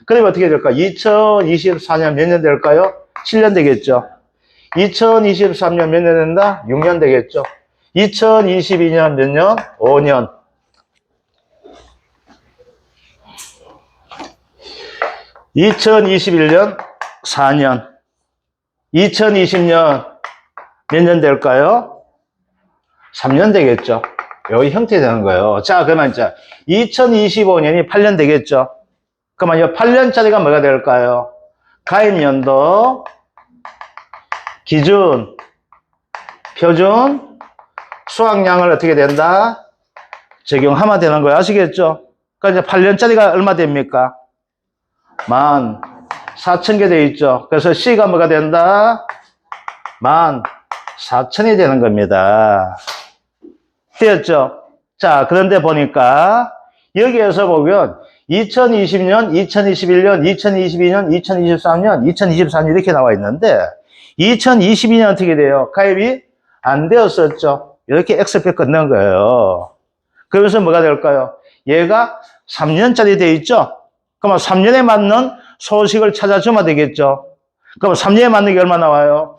그러면 어떻게 될까? 2024년 몇 년 될까요? 7년 되겠죠. 2023년 몇 년 된다? 6년 되겠죠. 2022년 몇 년? 5년. 2021년 4년. 2020년 몇 년 될까요? 3년 되겠죠. 여기 형태 되는 거예요. 자, 그러면 이제 2025년이 8년 되겠죠. 그러면 이 8년짜리가 뭐가 될까요? 가입연도, 기준, 표준, 수확량을 어떻게 된다? 적용하면 되는 거예요. 아시겠죠? 그러니까 이제 8년짜리가 얼마 됩니까? 14,000개 되어 있죠. 그래서 C가 뭐가 된다? 14,000이 되는 겁니다. 되었죠? 자, 그런데 보니까 여기에서 보면 2020년, 2021년, 2022년, 2023년, 2024년 이렇게 나와 있는데 2022년 어떻게 돼요? 가입이 안 되었었죠. 이렇게 X표 끊는 거예요. 그러면서 뭐가 될까요? 얘가 3년짜리 돼 있죠? 그러면 3년에 맞는 소식을 찾아주면 되겠죠? 그럼 3년에 맞는 게 얼마 나와요?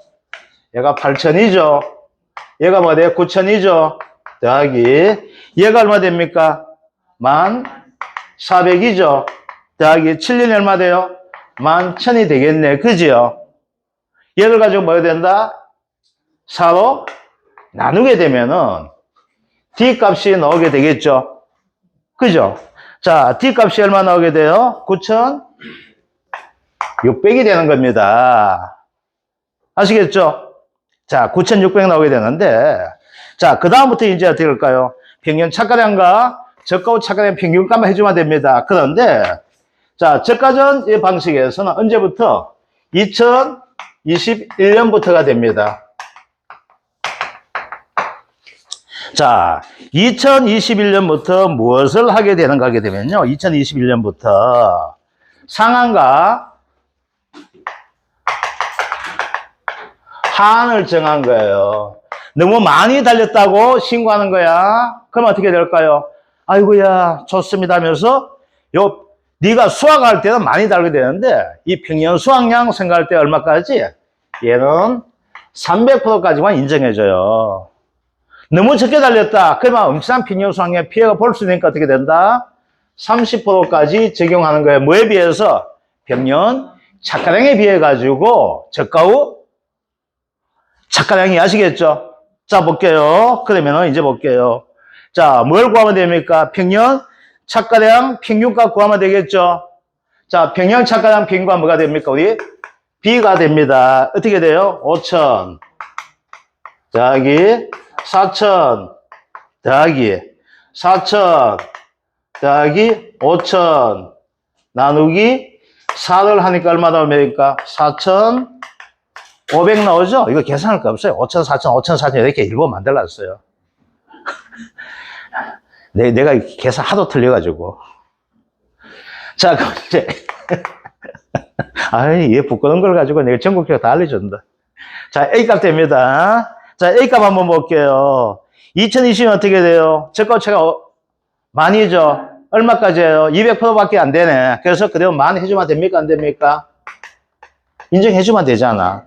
얘가 8,000이죠? 얘가 뭐가 돼요? 9,000이죠? 더하기 얘가 얼마 됩니까? 14,000이죠? 더하기 7년이 얼마 돼요? 11,000이 되겠네. 그지요? 얘를 가지고 뭐 해야 된다? 4로 나누게 되면은 D 값이 나오게 되겠죠. 그죠? 자, D 값이 얼마 나오게 돼요? 9,600이 되는 겁니다. 아시겠죠? 자, 9,600 나오게 되는데, 자, 그 다음부터 이제 어떻게 할까요? 평균 착가량과 저가후 착가량 평균값만 해주면 됩니다. 그런데, 자, 저가전 방식에서는 언제부터? 2021년부터가 됩니다. 자, 2021년부터 무엇을 하게 되는가 하게 되면요. 2021년부터 상한가 하한을 정한 거예요. 너무 많이 달렸다고 신고하는 거야. 그럼 어떻게 될까요? 아이고야, 좋습니다 하면서 네가 수확할 때는 많이 달게 되는데 이 평년 수확량 생각할 때 얼마까지? 얘는 300%까지만 인정해줘요. 너무 적게 달렸다. 그러면 엄청난 평년 수확량 피해가 볼 수 있으니까 어떻게 된다? 30%까지 적용하는 거예요. 뭐에 비해서? 평년 착가량에 비해 가지고 저가후 착가량이 아시겠죠? 자, 볼게요. 그러면은 이제 볼게요. 자, 뭘 구하면 됩니까? 평년 착가량 평균값 구하면 되겠죠? 자, 평년 착가량 평균값 뭐가 됩니까? 우리 B가 됩니다. 어떻게 돼요? 5,000 더하기 4,000 더하기 4,000 더하기 5,000 나누기 4를 하니까 얼마 나옵니까? 4,500 나오죠? 이거 계산할 거 없어요. 5,000, 4,000, 5,000, 4,000 이렇게 일부 만들어놨어요. 내가 계산 하도 틀려가지고. 자, 그럼 이제. 아이, 얘 부끄러운 걸 가지고 내가 전국적으로 다 알려준다. 자, A값 됩니다. 자, A값 한번 볼게요. 2020년 어떻게 돼요? 저가차가 많이죠? 얼마까지예요? 200%밖에 안 되네. 그래서 그대로 만 해주면 됩니까? 안 됩니까? 인정해주면 되잖아.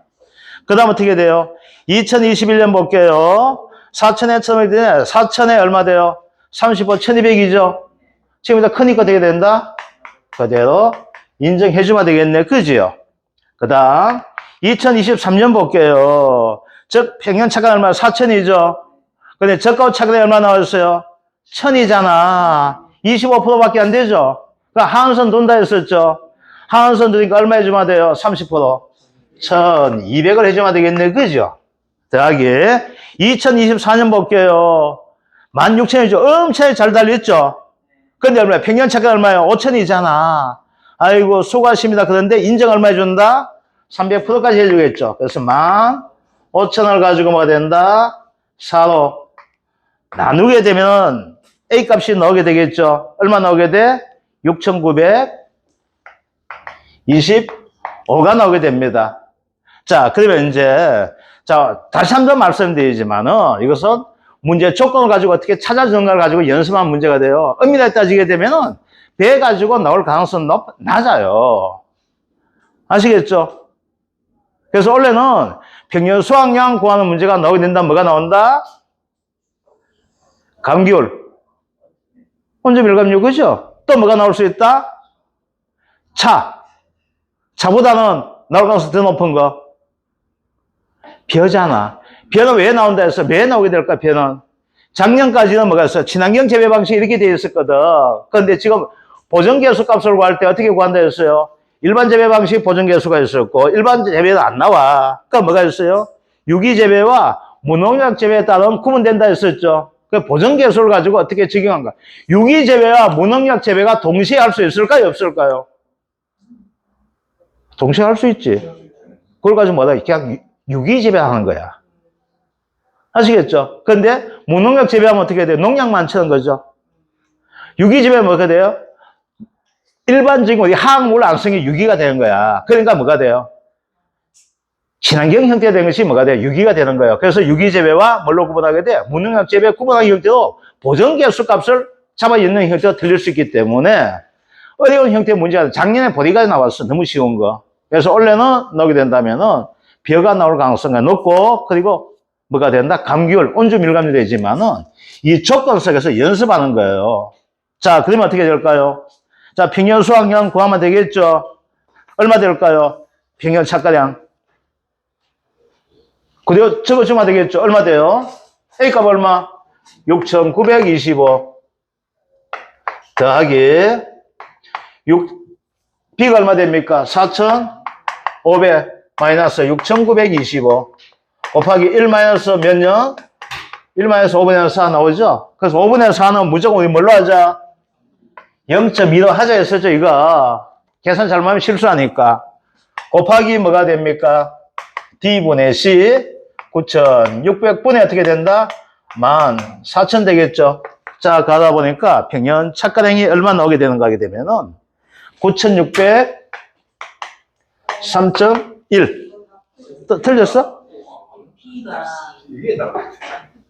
그 다음 어떻게 돼요? 2021년 볼게요. 4,000에 1,000이 되네. 4,000에 얼마 돼요? 35, 1,200이죠? 지금부터 크니까 되게 된다? 그대로 인정해주면 되겠네. 그지요? 그 다음 2023년 볼게요. 즉 평균 차가 얼마? 4,000이죠? 근데 저가 차가 얼마 나왔어요? 1,000이잖아. 25%밖에 안 되죠? 그러니까 하한선 돈다 했었죠? 하한선 드니까 얼마 해주면 돼요? 30%. 1,200을 해주면 되겠네. 그죠? 더하기 2024년 볼게요. 16,000이죠. 엄청 잘 달렸죠? 근데 얼마야? 평균 차가 얼마예요? 5,000이잖아. 아이고, 수고하십니다. 그런데 인정 얼마 해준다? 300%까지 해주겠죠. 그래서 15,000을 가지고 뭐가 된다? 4로 나누게 되면 A 값이 나오게 되겠죠. 얼마 나오게 돼? 6,925가 나오게 됩니다. 자, 그러면 이제, 자, 다시 한 번 말씀드리지만은 이것은 문제 조건을 가지고 어떻게 찾아주는가를 가지고 연습한 문제가 돼요. 엄밀하게 따지게 되면은 배 가지고 나올 가능성은 낮아요. 아시겠죠? 그래서 원래는 평년 수확량 구하는 문제가 나오게 된다면 뭐가 나온다? 감기율, 혼재 밀감률, 그죠? 또 뭐가 나올 수 있다? 차보다는 나올 가능성이 더 높은 거. 벼잖아. 벼는 왜 나온다 해서 왜 나오게 될까, 벼는? 작년까지는 뭐가 있어? 친환경 재배 방식이 이렇게 되어 있었거든. 그런데 지금 보존계수 값을 구할 때 어떻게 구한다 했어요? 일반 재배 방식 보존계수가 있었고, 일반 재배는 안 나와. 그러니까 뭐가 있어요? 유기재배와 무농약 재배에 따른 구분된다 했었죠. 그 보존계수를 가지고 어떻게 적용한가? 유기재배와 무농약 재배가 동시에 할 수 있을까요? 없을까요? 동시에 할 수 있지. 그걸 가지고 뭐다? 그냥 유기재배 하는 거야. 아시겠죠? 근데 무농약 재배하면 어떻게 돼요? 농약만 치는 거죠. 유기재배는 뭐가 돼요? 일반적인 우리 화학물 안성이 유기가 되는 거야. 그러니까 뭐가 돼요? 친환경 형태가 되는 것이 뭐가 돼요? 유기가 되는 거예요. 그래서 유기재배와 뭘로 구분하게 돼? 무농약 재배 구분하기 형태도 보존계수 값을 잡아 있는 형태가 틀릴 수 있기 때문에 어려운 형태의 문제가 작년에 보리가 나왔어. 너무 쉬운 거. 그래서 원래는 넣게 된다면은 벼가 나올 가능성이 높고, 그리고 뭐가 된다? 감기율, 온주 밀감이 되지만은 이 조건 속에서 연습하는 거예요. 자, 그러면 어떻게 될까요? 자, 평년 수확량 구하면 되겠죠? 얼마 될까요? 평년 착가량. 그대로 적어주면 되겠죠. 얼마 돼요? A값 얼마? 6,925 더하기 B가 얼마 됩니까? 4,500 마이너스 6,925 곱하기 1 마이너스 몇 년? 1 마이너스 5분의 4 나오죠? 그래서 5분의 4는 무조건 우리 뭘로 하자? 0.2로 하자 했었죠, 이거. 계산 잘못하면 실수하니까. 곱하기 뭐가 됩니까? D분의 C 9,600분의 어떻게 된다? 14,000 되겠죠? 자, 가다 보니까 평년 착가량이 얼마 나오게 되는가 하게 되면은 9,600 3.1 틀렸어?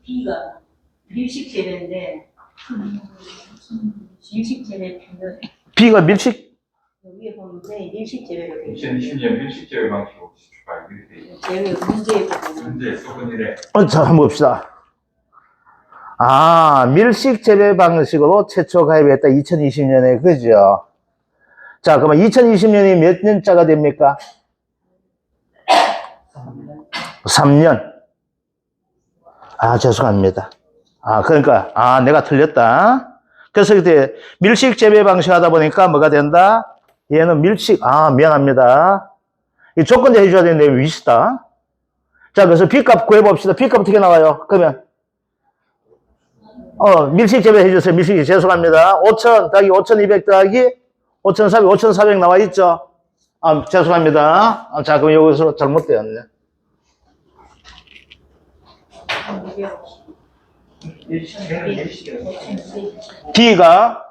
B가 밀식재배인데 밀식재배 평균 B가 밀식? 위에 보는데 밀식재배로 돼 2020년 밀식재배 방식으로 추가 이렇게 재배 문제에 보면 문제 썩은 일에 자, 한번 봅시다. 아, 밀식 재배 방식으로 최초 가입했다. 2020년에, 그죠? 자, 그러면 2020년이 몇 년짜가 됩니까? 3년. 아, 죄송합니다. 아, 그러니까, 아, 내가 틀렸다. 그래서 그때 밀식 재배 방식 하다 보니까 뭐가 된다? 얘는 밀식, 아, 미안합니다. 이 조건제 해줘야 되는데 위시다. 자, 그래서 B값 구해봅시다. B값 어떻게 나와요? 그러면, 밀식 재배 해주세요. 밀식, 죄송합니다. 5,000 더하기 5,200 더하기 5,400, 5,400 나와 있죠? 아, 죄송합니다. 아, 자, 그럼 여기서 잘못되었네. D가,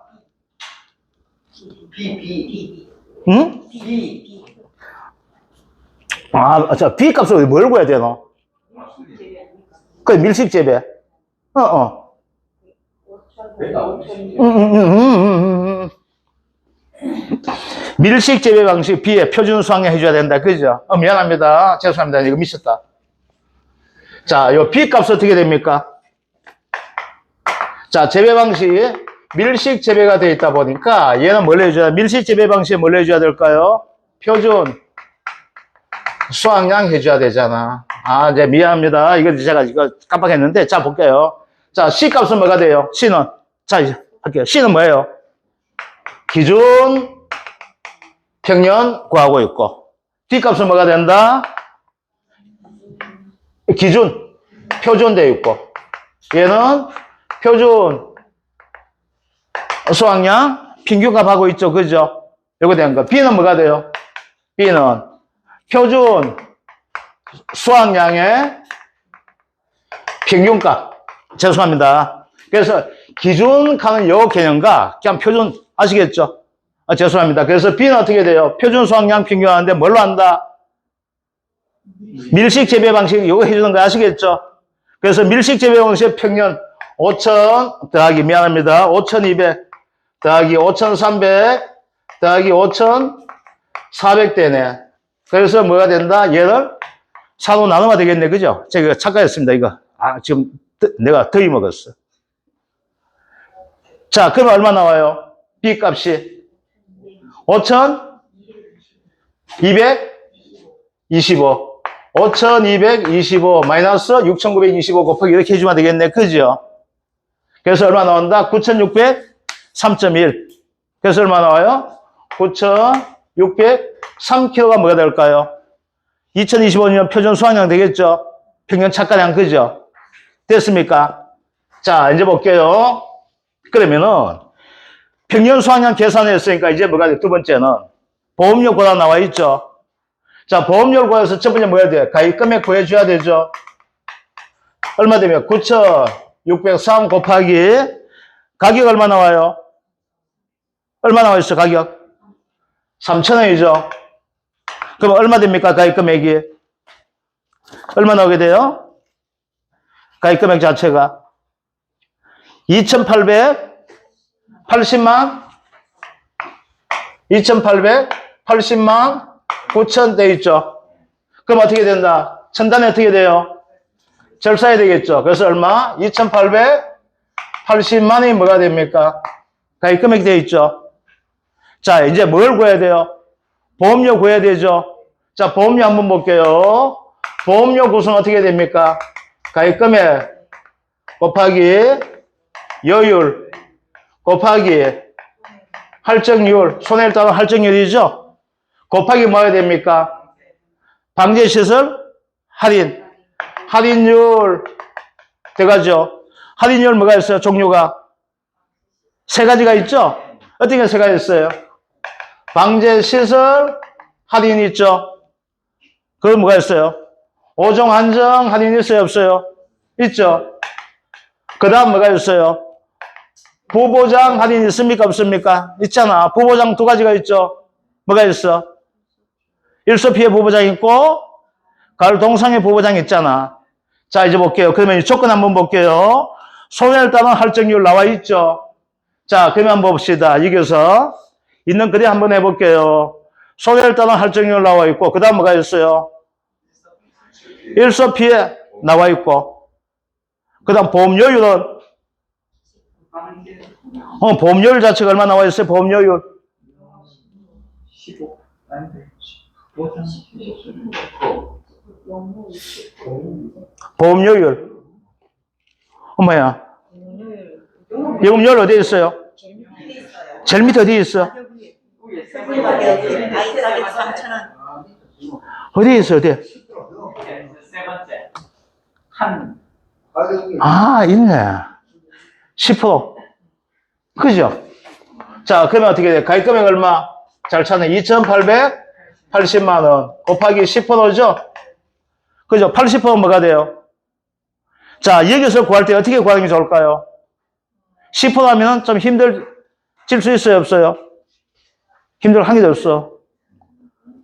응? 아, 자, B 값을 뭘 구해야 되나? 그 밀식 재배. 밀식 재배 방식 B에 표준 수확량 해줘야 된다. 그죠? 미안합니다. 죄송합니다. 이거 미쳤다. 자, 요 B 값은 어떻게 됩니까? 자, 재배 방식 밀식 재배가 되어 있다 보니까 얘는 뭘 해줘야, 밀식 재배 방식에 뭘 해줘야 될까요? 표준 수확량 해줘야 되잖아. 아, 이제 미안합니다. 이거 제가 이거 깜빡했는데, 자, 볼게요. 자, C 값은 뭐가 돼요? C는. 자, 이제 할게요. C는 뭐예요? 기준 평년 구하고 있고, D 값은 뭐가 된다? 기준 표준 되어 있고, 얘는 표준 수확량 평균값 하고 있죠. 그죠? 이거 된 거. B는 뭐가 돼요? B는 표준 수확량의 평균값. 죄송합니다. 그래서 기준가는 요 개념과 그냥 표준 아시겠죠? 아, 죄송합니다. 그래서 B는 어떻게 돼요? 표준 수확량 평균하는데 뭘로 한다? 밀식 재배 방식 이거 해주는 거 아시겠죠? 그래서 밀식 재배 방식 평년 5,000 더하기 미안합니다. 5,200 더하기 5,300 더하기 5,400 되네. 그래서 뭐가 된다? 얘를 4로 나누면 되겠네. 그죠? 제가 착각했습니다. 이거. 아, 지금 내가 더위 먹었어. 자, 그러면 얼마 나와요? B 값이 5,225 5,225 마이너스 6,925 곱하기 이렇게 해주면 되겠네. 그죠? 그래서 얼마 나온다? 9,600 3.1. 그래서 얼마 나와요? 9,603kg가 뭐가 될까요? 2025년 표준 수확량 되겠죠? 평년 착가량, 그죠? 됐습니까? 자, 이제 볼게요. 그러면은, 평년 수확량 계산했으니까 이제 뭐가 돼? 두 번째는, 보험료 고다 나와 있죠? 자, 보험료를 구해서 첫 번째 뭐 해야 돼? 가입 금액 구해줘야 되죠? 얼마 되면? 9,603 곱하기, 가격 얼마 나와요? 얼마 나와 있어, 가격? 3,000원이죠? 그럼 얼마 됩니까, 가입 금액이? 얼마 나오게 돼요? 가입 금액 자체가? 2,880만? 2,880만 9천 돼 있죠? 그럼 어떻게 된다? 천단에 어떻게 돼요? 절사해야 되겠죠? 그래서 얼마? 2,880만이 뭐가 됩니까? 가입 금액이 돼 있죠? 자, 이제 뭘 구해야 돼요? 보험료 구해야 되죠? 자, 보험료 한번 볼게요. 보험료 구성 어떻게 됩니까? 가입금액 곱하기 여율 곱하기 할증률, 손해를 따른 할증률이죠? 곱하기 뭐 해야 됩니까? 방제시설 할인, 할인율 돼가죠? 할인율 뭐가 있어요? 종류가 세 가지가 있죠? 어떻게 세 가지 있어요? 방제시설 할인 있죠? 그건 뭐가 있어요? 5종 한정 할인 있어요? 없어요? 있죠? 그 다음 뭐가 있어요? 부보장 할인 있습니까? 없습니까? 있잖아. 부보장 두 가지가 있죠? 뭐가 있어? 일소피해 부보장 있고, 가을 동상의 부보장 있잖아. 자, 이제 볼게요. 그러면 이 조건 한번 볼게요. 손해를 따른 할증률 나와 있죠? 자, 그러면 한번 봅시다. 여기서 있는 그림 한번 해볼게요. 손해를 따른 할증률 나와 있고, 그 다음 뭐가 있어요? 일소피해 나와 있고, 그 다음 보험료율은 보험료율 자체가 얼마 나와 있어요? 보험료율 15. 아닌데. 보험료율 엄마야 요금료율 어디에 있어요? 제일 밑에 어디에 있어? 어디에 있어? 어디에? 세 번째. 한. 아 있네 10% 그죠? 자 그러면 어떻게 돼? 가입금액 얼마? 잘 찾네 2,880만 원 곱하기 10%죠? 그죠? 80%는 뭐가 돼요? 자, 여기서 구할 때 어떻게 구하는 게 좋을까요? 10% 하면 좀 힘들질 수 있어요, 없어요? 힘들한 게 없어.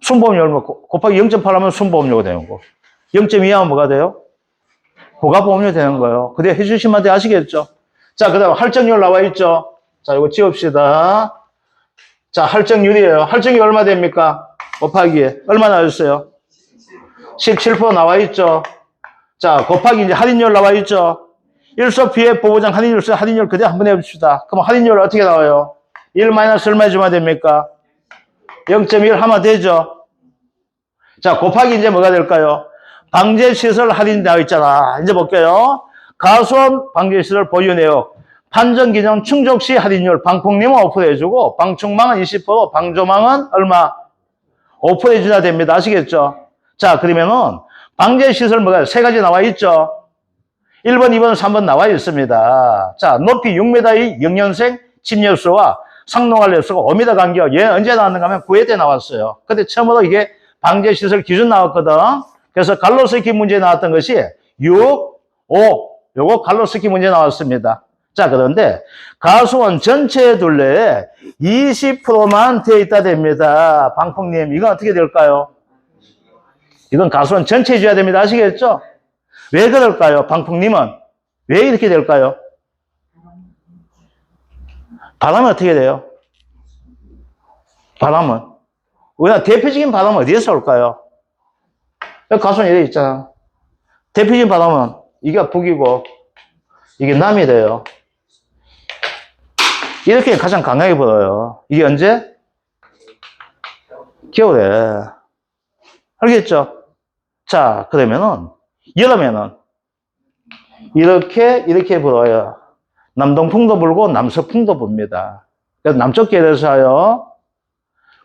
순보험료 얼마? 곱하기 0.8 하면 순보험료가 되는 거. 0.2 하면 뭐가 돼요? 부가보험료 되는 거예요. 그대 해주시면 돼 아시겠죠? 자, 그 다음 할증률 나와 있죠? 자, 이거 지웁시다. 자, 할증률이에요. 할증률 얼마 됩니까? 곱하기 얼마 나왔어요? 17% 나와 있죠. 자, 곱하기 이제 할인율 나와 있죠. 일소피해 보보장 할인율 그대로 한번 해봅시다. 그럼 할인율 어떻게 나와요? 1 마이너스 얼마 해주면 됩니까? 0.1 하면 되죠. 자, 곱하기 이제 뭐가 될까요? 방제시설 할인 나와 있잖아. 이제 볼게요. 가수원 방제시설 보유 내역. 판정기념 충족시 할인율. 방풍님은 5% 해주고, 방충망은 20%, 방조망은 얼마? 5% 해주셔야 됩니다. 아시겠죠? 자, 그러면은, 방제시설 뭐가 세 가지 나와 있죠? 1번, 2번, 3번 나와 있습니다. 자, 높이 6m의 0년생 침엽수와 상농할례수가 5m 간격. 얘 언제 나왔는가 하면 9회 때 나왔어요. 근데 처음으로 이게 방제시설 기준 나왔거든. 그래서 갈로스키 문제 나왔던 것이 6, 5. 요거 갈로스키 문제 나왔습니다. 자, 그런데 가수원 전체 둘레에 20%만 되어 있다 됩니다. 방풍님, 이건 어떻게 될까요? 이건 가수원 전체 해줘야 됩니다. 아시겠죠? 왜 그럴까요? 방풍님은 왜 이렇게 될까요? 바람은 어떻게 돼요? 바람은 우리가 대표적인 바람은 어디에서 올까요? 가수원 이래 있잖아. 대표적인 바람은 이게 북이고 이게 남이 돼요. 이렇게 가장 강하게 불어요. 이게 언제? 겨울에. 알겠죠? 자, 그러면은 여름에는 이렇게 불어요. 남동풍도 불고 남서풍도 붑니다. 그래서 남쪽 계에서요.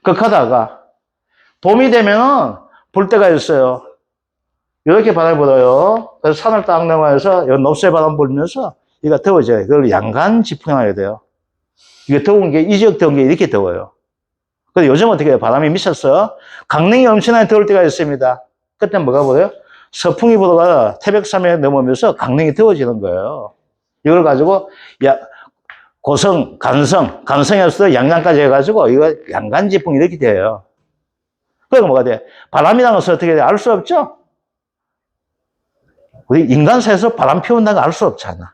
극하다가 봄이 되면은 불 때가 있어요. 이렇게 바람이 불어요. 그래서 산을 딱 넘어서 높새 바람 불면서 이가 더워져요. 그걸 양간 지풍이라고 해야 돼요. 이게 더운 게, 이 지역 더운 게 이렇게 더워요. 근데 요즘 어떻게 해요? 바람이 미쳤어. 강릉이 엄청나게 더울 때가 있습니다. 그때 뭐가 보여요? 서풍이 불어가 태백산맥 넘으면서 강릉이 더워지는 거예요. 이걸 가지고, 간성에서 양양까지 해가지고, 이거 양간지풍 이렇게 돼요. 그러니까 뭐가 돼? 바람이라는 것은 어떻게 돼? 알 수 없죠? 우리 인간 사회에서 바람 피운다는 거 알 수 없잖아.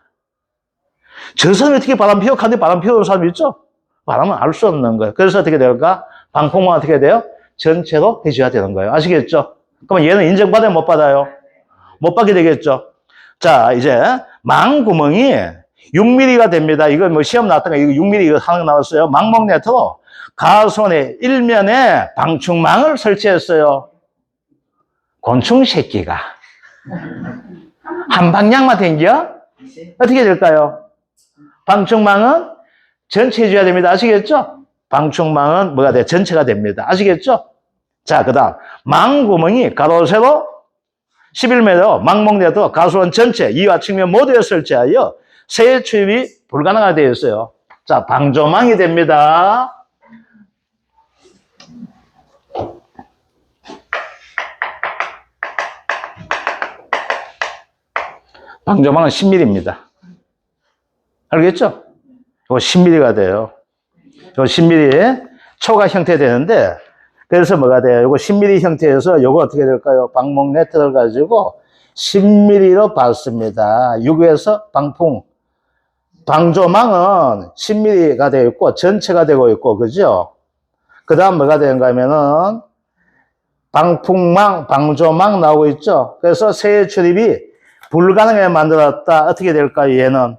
저 사람이 어떻게 바람 피워? 가는데 바람 피우는 사람이 있죠? 바람은 알 수 없는 거예요. 그래서 어떻게 될까? 방풍망 어떻게 돼요? 전체로 해줘야 되는 거예요. 아시겠죠? 그러면 얘는 인정받아요? 못 받아요? 못 받게 되겠죠? 자, 이제 망구멍이 6mm가 됩니다. 이거 뭐 시험 나왔던 거, 이거 6mm 이거 하는 거 나왔어요. 망목 네트로 가수원의 일면에 방충망을 설치했어요. 곤충 새끼가 한 방향만 댕겨? 어떻게 될까요? 방충망은 전체 해줘야 됩니다. 아시겠죠? 방충망은 뭐가 돼? 전체가 됩니다. 아시겠죠? 자, 그 다음 망구멍이 가로 세로 11m, 망목내도 가수원 전체 이와 측면 모두에 설치하여 새 출입이 불가능하게 되어 있어요. 자, 방조망이 됩니다. 방조망은 10mm입니다. 알겠죠? 이거 10mm가 돼요. 이거 10mm 초가 형태되는데, 그래서 뭐가 돼요? 이거 10mm 형태에서 이거 어떻게 될까요? 방목 네트를 가지고 10mm로 봤습니다. 6에서 방풍. 방조망은 10mm가 되어 있고, 전체가 되고 있고, 그죠? 그 다음 뭐가 되는가 하면은, 방풍망, 방조망 나오고 있죠? 그래서 새 출입이 불가능하게 만들었다. 어떻게 될까요? 얘는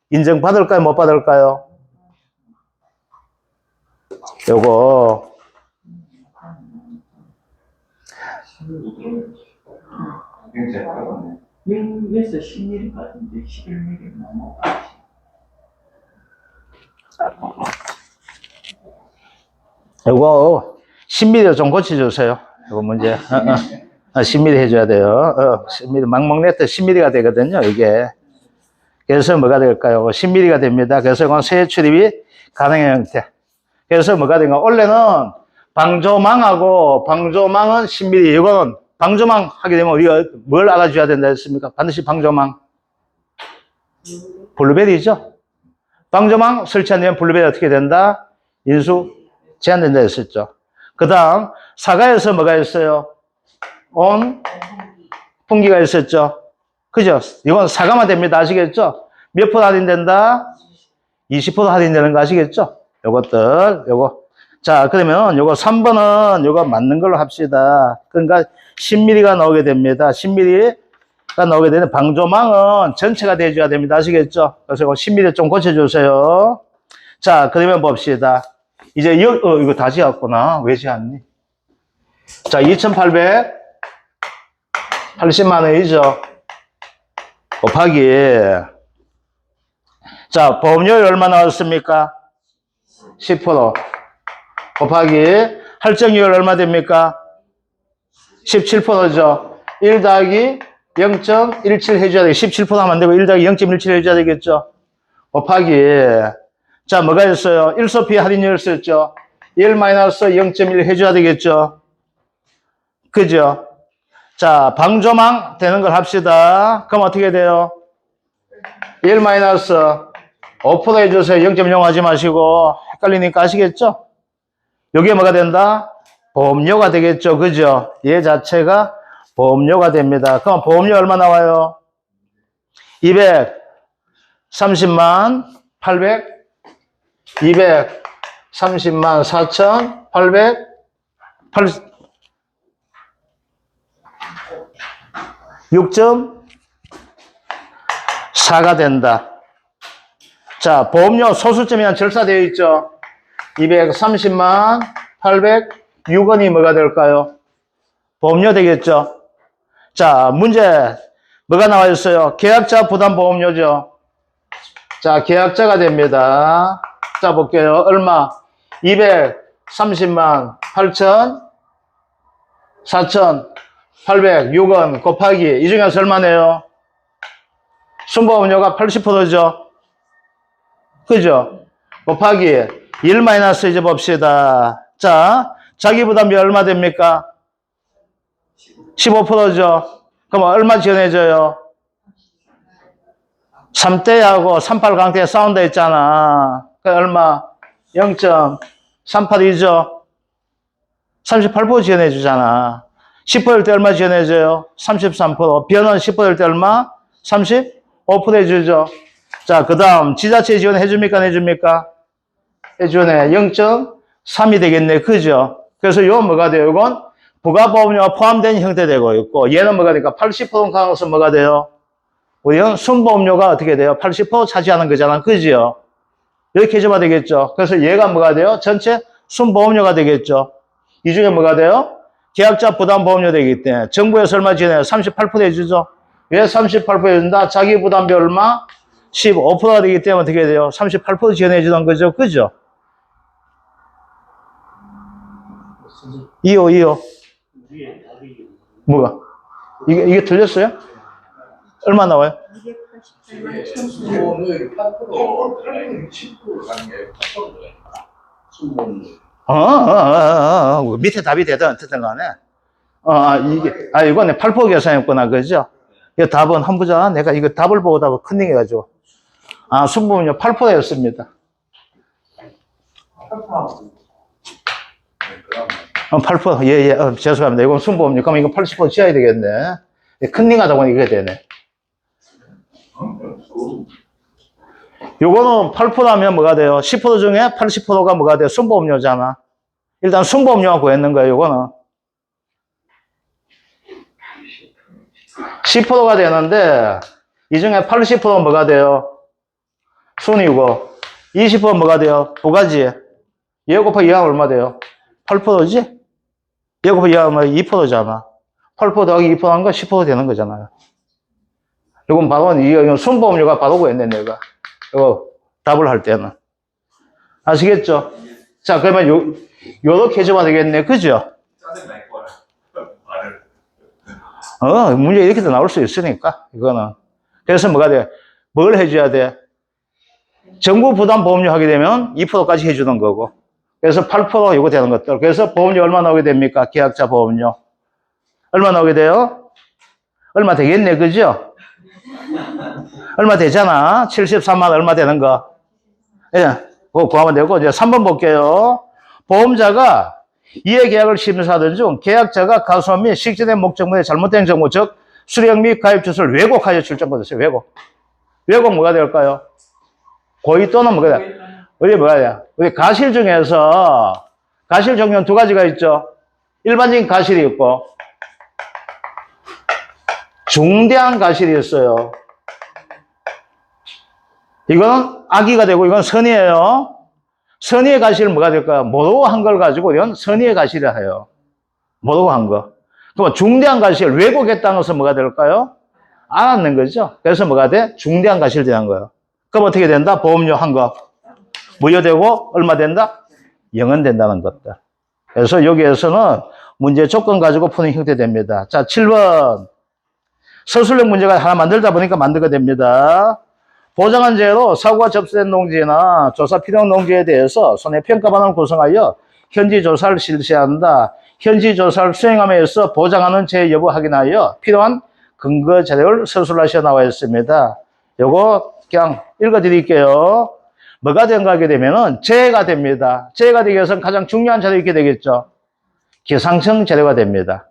인정받을까요? 못 받을까요? 요거 굉장히 빠르네. 0에서 10mm 같은데 11mm 너무 빠르지. 요거 10mm로 좀 고쳐주세요. 요거 문제 10mm 해줘야 돼요. 10mm 망목 네트 10mm가 되거든요. 이게 그래서 뭐가 될까요? 10mm가 됩니다. 그래서 이건 새 출입이 가능한 형태. 그래서 뭐가 된가? 원래는 방조망하고 방조망은 10mm. 이거는 방조망 하게 되면 우리가 뭘 알아줘야 된다 했습니까? 반드시 방조망. 블루베리죠? 방조망 설치 안 되면 블루베리 어떻게 된다? 인수 제한된다 했었죠. 그 다음 사과에서 뭐가 있어요? 온 풍기가 있었죠. 그죠? 이건 사과만 됩니다. 아시겠죠? 몇 프로 할인된다? 20% 할인되는 거 아시겠죠? 요것들, 요거. 자, 그러면 요거 3번은 요거 맞는 걸로 합시다. 그러니까 10mm가 나오게 됩니다. 10mm가 나오게 되는 방조망은 전체가 돼줘야 됩니다. 아시겠죠? 그래서 이거 10mm 좀 고쳐주세요. 자, 그러면 봅시다. 이제 이거 다 지었구나. 왜 지었니? 자, 2,880만 원이죠. 곱하기. 자, 보험료율 얼마 나왔습니까? 10%. 곱하기 할증률 얼마 됩니까? 17%죠. 1 더하기 0.17 해줘야 되겠죠. 17% 하면 안 되고 1 더하기 0.17 해줘야 되겠죠. 곱하기. 자, 뭐가 있어요? 일소피 할인율 썼죠. 1-0.1 해줘야 되겠죠. 그죠? 자, 방조망 되는 걸 합시다. 그럼 어떻게 돼요? 1-5% 해주세요. 0.0 하지 마시고. 헷갈리니까 아시겠죠? 이게 뭐가 된다? 보험료가 되겠죠. 그죠? 얘 자체가 보험료가 됩니다. 그럼 보험료 얼마 나와요? 230만 800 230만 4,800 6.4가 된다. 자, 보험료 소수점이란 절사되어 있죠. 230만 806원이 뭐가 될까요? 보험료 되겠죠. 자, 문제 뭐가 나와 있어요? 계약자 부담 보험료죠. 자, 계약자가 됩니다. 자, 볼게요. 얼마? 230만 4,806원 곱하기 이 중에서 얼마네요? 순보험료가 80%죠. 그죠? 곱하기 1 마이너스 이제 봅시다. 자, 자기부담비 얼마 됩니까? 15%죠. 그럼 얼마 지원해줘요? 3대하고 38강대 싸운다 했잖아. 그 얼마? 0.38이죠. 38% 지원해주잖아. 10%일 때 얼마 지원해줘요? 33%. 변은 10%일 때 얼마? 35% 해주죠. 자, 그 다음 지자체 지원해줍니까? 안 해줍니까? 해주네. 0.3이 되겠네. 그죠? 그래서 요 뭐가 돼요? 이건 부가보험료가 포함된 형태 되고 있고, 얘는 뭐가 되니까 80% 가능성 뭐가 돼요? 우리는 순보험료가 어떻게 돼요? 80% 차지하는 거잖아. 그죠? 이렇게 해줘야 되겠죠. 그래서 얘가 뭐가 돼요? 전체 순보험료가 되겠죠. 이 중에 뭐가 돼요? 계약자 부담보험료 되기 때문에 정부에서 얼마 지원해요? 38% 해주죠. 왜 38% 해준다? 자기 부담비 얼마? 15%가 되기 때문에 어떻게 돼요? 38% 지원해 주는 거죠. 그죠? 이요. 뭐가? 이게 틀렸어요? 얼마 나와요? 288만 1,000원. 밑에 답이 되든 어쨌든 간에. 이거는 8% 계산했구나. 그죠? 이 답은 한 보자. 내가 이거 답을 보고 답을 컨닝해가지고. 순보험료 8%였습니다. 8%. 예. 죄송합니다. 이건 순보험료. 그럼 이거 80% 지어야 되겠네. 컨닝하다 보니 이게 되네. 요거는 8%라면 뭐가 돼요? 10% 중에 80%가 뭐가 돼요? 순보험료잖아. 일단 순보험료가 구했는 거예요, 요거는. 10%가 되는데, 이 중에 80%는 뭐가 돼요? 순이고, 20%는 뭐가 돼요? 부가지. 얘 곱하기 2하면 얼마 돼요? 8%지? 얘 곱하기 2하면 2%잖아. 8% 더하기 2% 한 거 10% 되는 거잖아요. 이건 바로, 이거 순보험료가 바로 구했네, 내가. 이거 답을 할 때는. 아시겠죠? 자, 그러면 요렇게 해주면 되겠네. 그죠? 짜증 날 거야. 말을. 문제 이렇게도 나올 수 있으니까, 이거는. 그래서 뭐가 돼? 뭘 해줘야 돼? 정부 부담 보험료 하게 되면 2%까지 해주는 거고. 그래서 8% 이거 되는 것들. 그래서 보험료 얼마 나오게 됩니까? 계약자 보험료. 얼마 나오게 돼요? 얼마 되겠네. 그죠? 얼마 되잖아. 73만 원 얼마 되는 거. 예. 그거 구하면 되고, 이제 3번 볼게요. 보험자가 이해 계약을 심사하던 중 계약자가 가소한 및 식재된 목적물의 잘못된 정보, 즉 수령 및 가입 주소를 왜곡하여 출정받았어요. 왜곡 뭐가 될까요? 고의 또는 뭐가 돼? 우리 뭐가 돼? 우리 가실 중에서 가실 종류는 두 가지가 있죠. 일반적인 가실이 있고 중대한 가실이 있어요. 이건 악의가 되고 이건 선의예요. 선의의 가실은 뭐가 될까요? 모르고 한 걸 가지고 이건 선의의 가실이라 해요. 모르고 한 거. 그럼 중대한 가실, 왜곡했다는 것은 뭐가 될까요? 알았는 거죠. 그래서 뭐가 돼? 중대한 가실 되는 거예요. 그럼 어떻게 된다? 보험료 한 거. 무효되고 얼마 된다? 0원 된다는 것들. 그래서 여기에서는 문제 조건 가지고 푸는 형태 됩니다. 자, 7번. 서술형 문제가 하나 만들다 보니까 만들게 됩니다. 보장한 제로 사고가 접수된 농지나 조사 필요한 농지에 대해서 손해평가반을 구성하여 현지 조사를 실시한다. 현지 조사를 수행함에 있어 보장하는 제 여부 확인하여 필요한 근거 자료를 서술하셔 나와 있습니다. 요거 그냥 읽어드릴게요. 뭐가 된가하게 되면은 재해가 됩니다. 재해가 되기 위해서는 가장 중요한 자료 있게 되겠죠. 기상청 자료가 됩니다.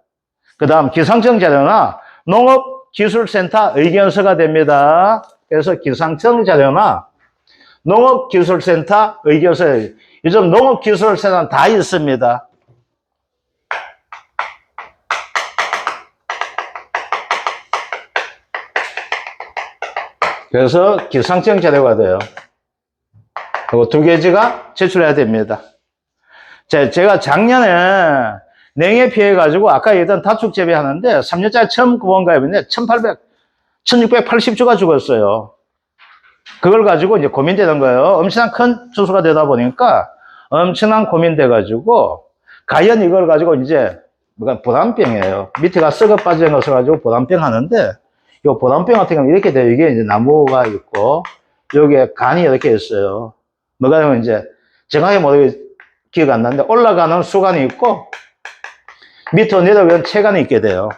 그 다음 기상청 자료나 농업기술센터 의견서가 됩니다. 그래서 기상청 자료나 농업기술센터 의견서, 요즘 농업기술센터는 다 있습니다. 그래서 기상청 자료가 돼요. 그리고 두 개지가 제출해야 됩니다. 제가 작년에 냉해 피해가지고 아까 얘기했던 다축 재배하는데 3년짜리 처음 구원가입인데 1680주가 죽었어요. 그걸 가지고 이제 고민되는 거예요. 엄청난 큰 주수가 되다 보니까 엄청난 고민돼가지고 과연 이걸 가지고 이제 뭐가 보담병이에요. 밑에가 썩어 빠진 것을 가지고 보담병 하는데 이 보담병 같은 경우는 이렇게 돼요. 이게 이제 나무가 있고 여기에 간이 이렇게 있어요. 뭐가 되면 이제 정확히 모르게 기억 안 나는데 올라가는 수간이 있고 밑으로 내려오면 체간이 있게 돼요.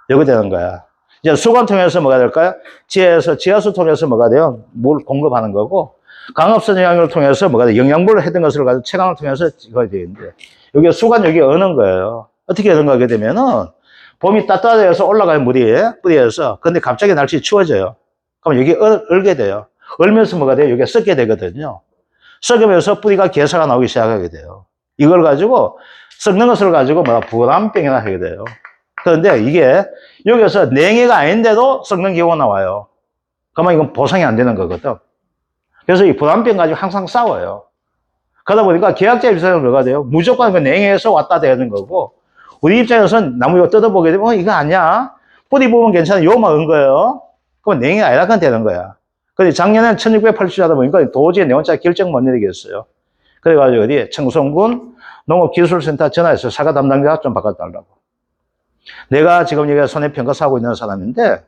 여기 되는 거야. 이제 수관 통해서 뭐가 될까요? 지하수 통해서 뭐가 돼요? 물 공급하는 거고 강압선 영향을 통해서 뭐가 돼요? 영양분을 했던 것을 가지고 체간을 통해서 이거 되는데 여기 수관 여기 어는 거예요. 어떻게 어는 거게 되면은 봄이 따뜻해서 올라가요 뿌리에서. 근데 갑자기 날씨 추워져요. 그럼 여기 얼게 돼요. 얼면서 뭐가 돼요? 여기가 썩게 되거든요. 썩으면서 뿌리가 개사가 나오기 시작하게 돼요. 이걸 가지고 썩는 것을 가지고 보담병이라 하게 돼요. 그런데 이게 여기서 냉해가 아닌데도 썩는 경우가 나와요. 그러면 이건 보상이 안 되는 거거든. 그래서 이 보담병 가지고 항상 싸워요. 그러다 보니까 계약자 입장에서 뭐가 돼요? 무조건 그 냉해에서 왔다 되는 거고 우리 입장에서는 나무 이거 뜯어보게 되면, 이거 아니야? 뿌리 부분 괜찮아. 요만 은 거예요. 그러면 냉이 아니라 그건 되는 거야. 근데 작년에는 1680 하다 보니까 도저히 내 혼자 결정 못 내리겠어요. 그래가지고 어디 청송군 농업기술센터 전화해서 사과 담당자 좀 바꿔달라고. 내가 지금 여기가 손해평가사 하고 있는 사람인데,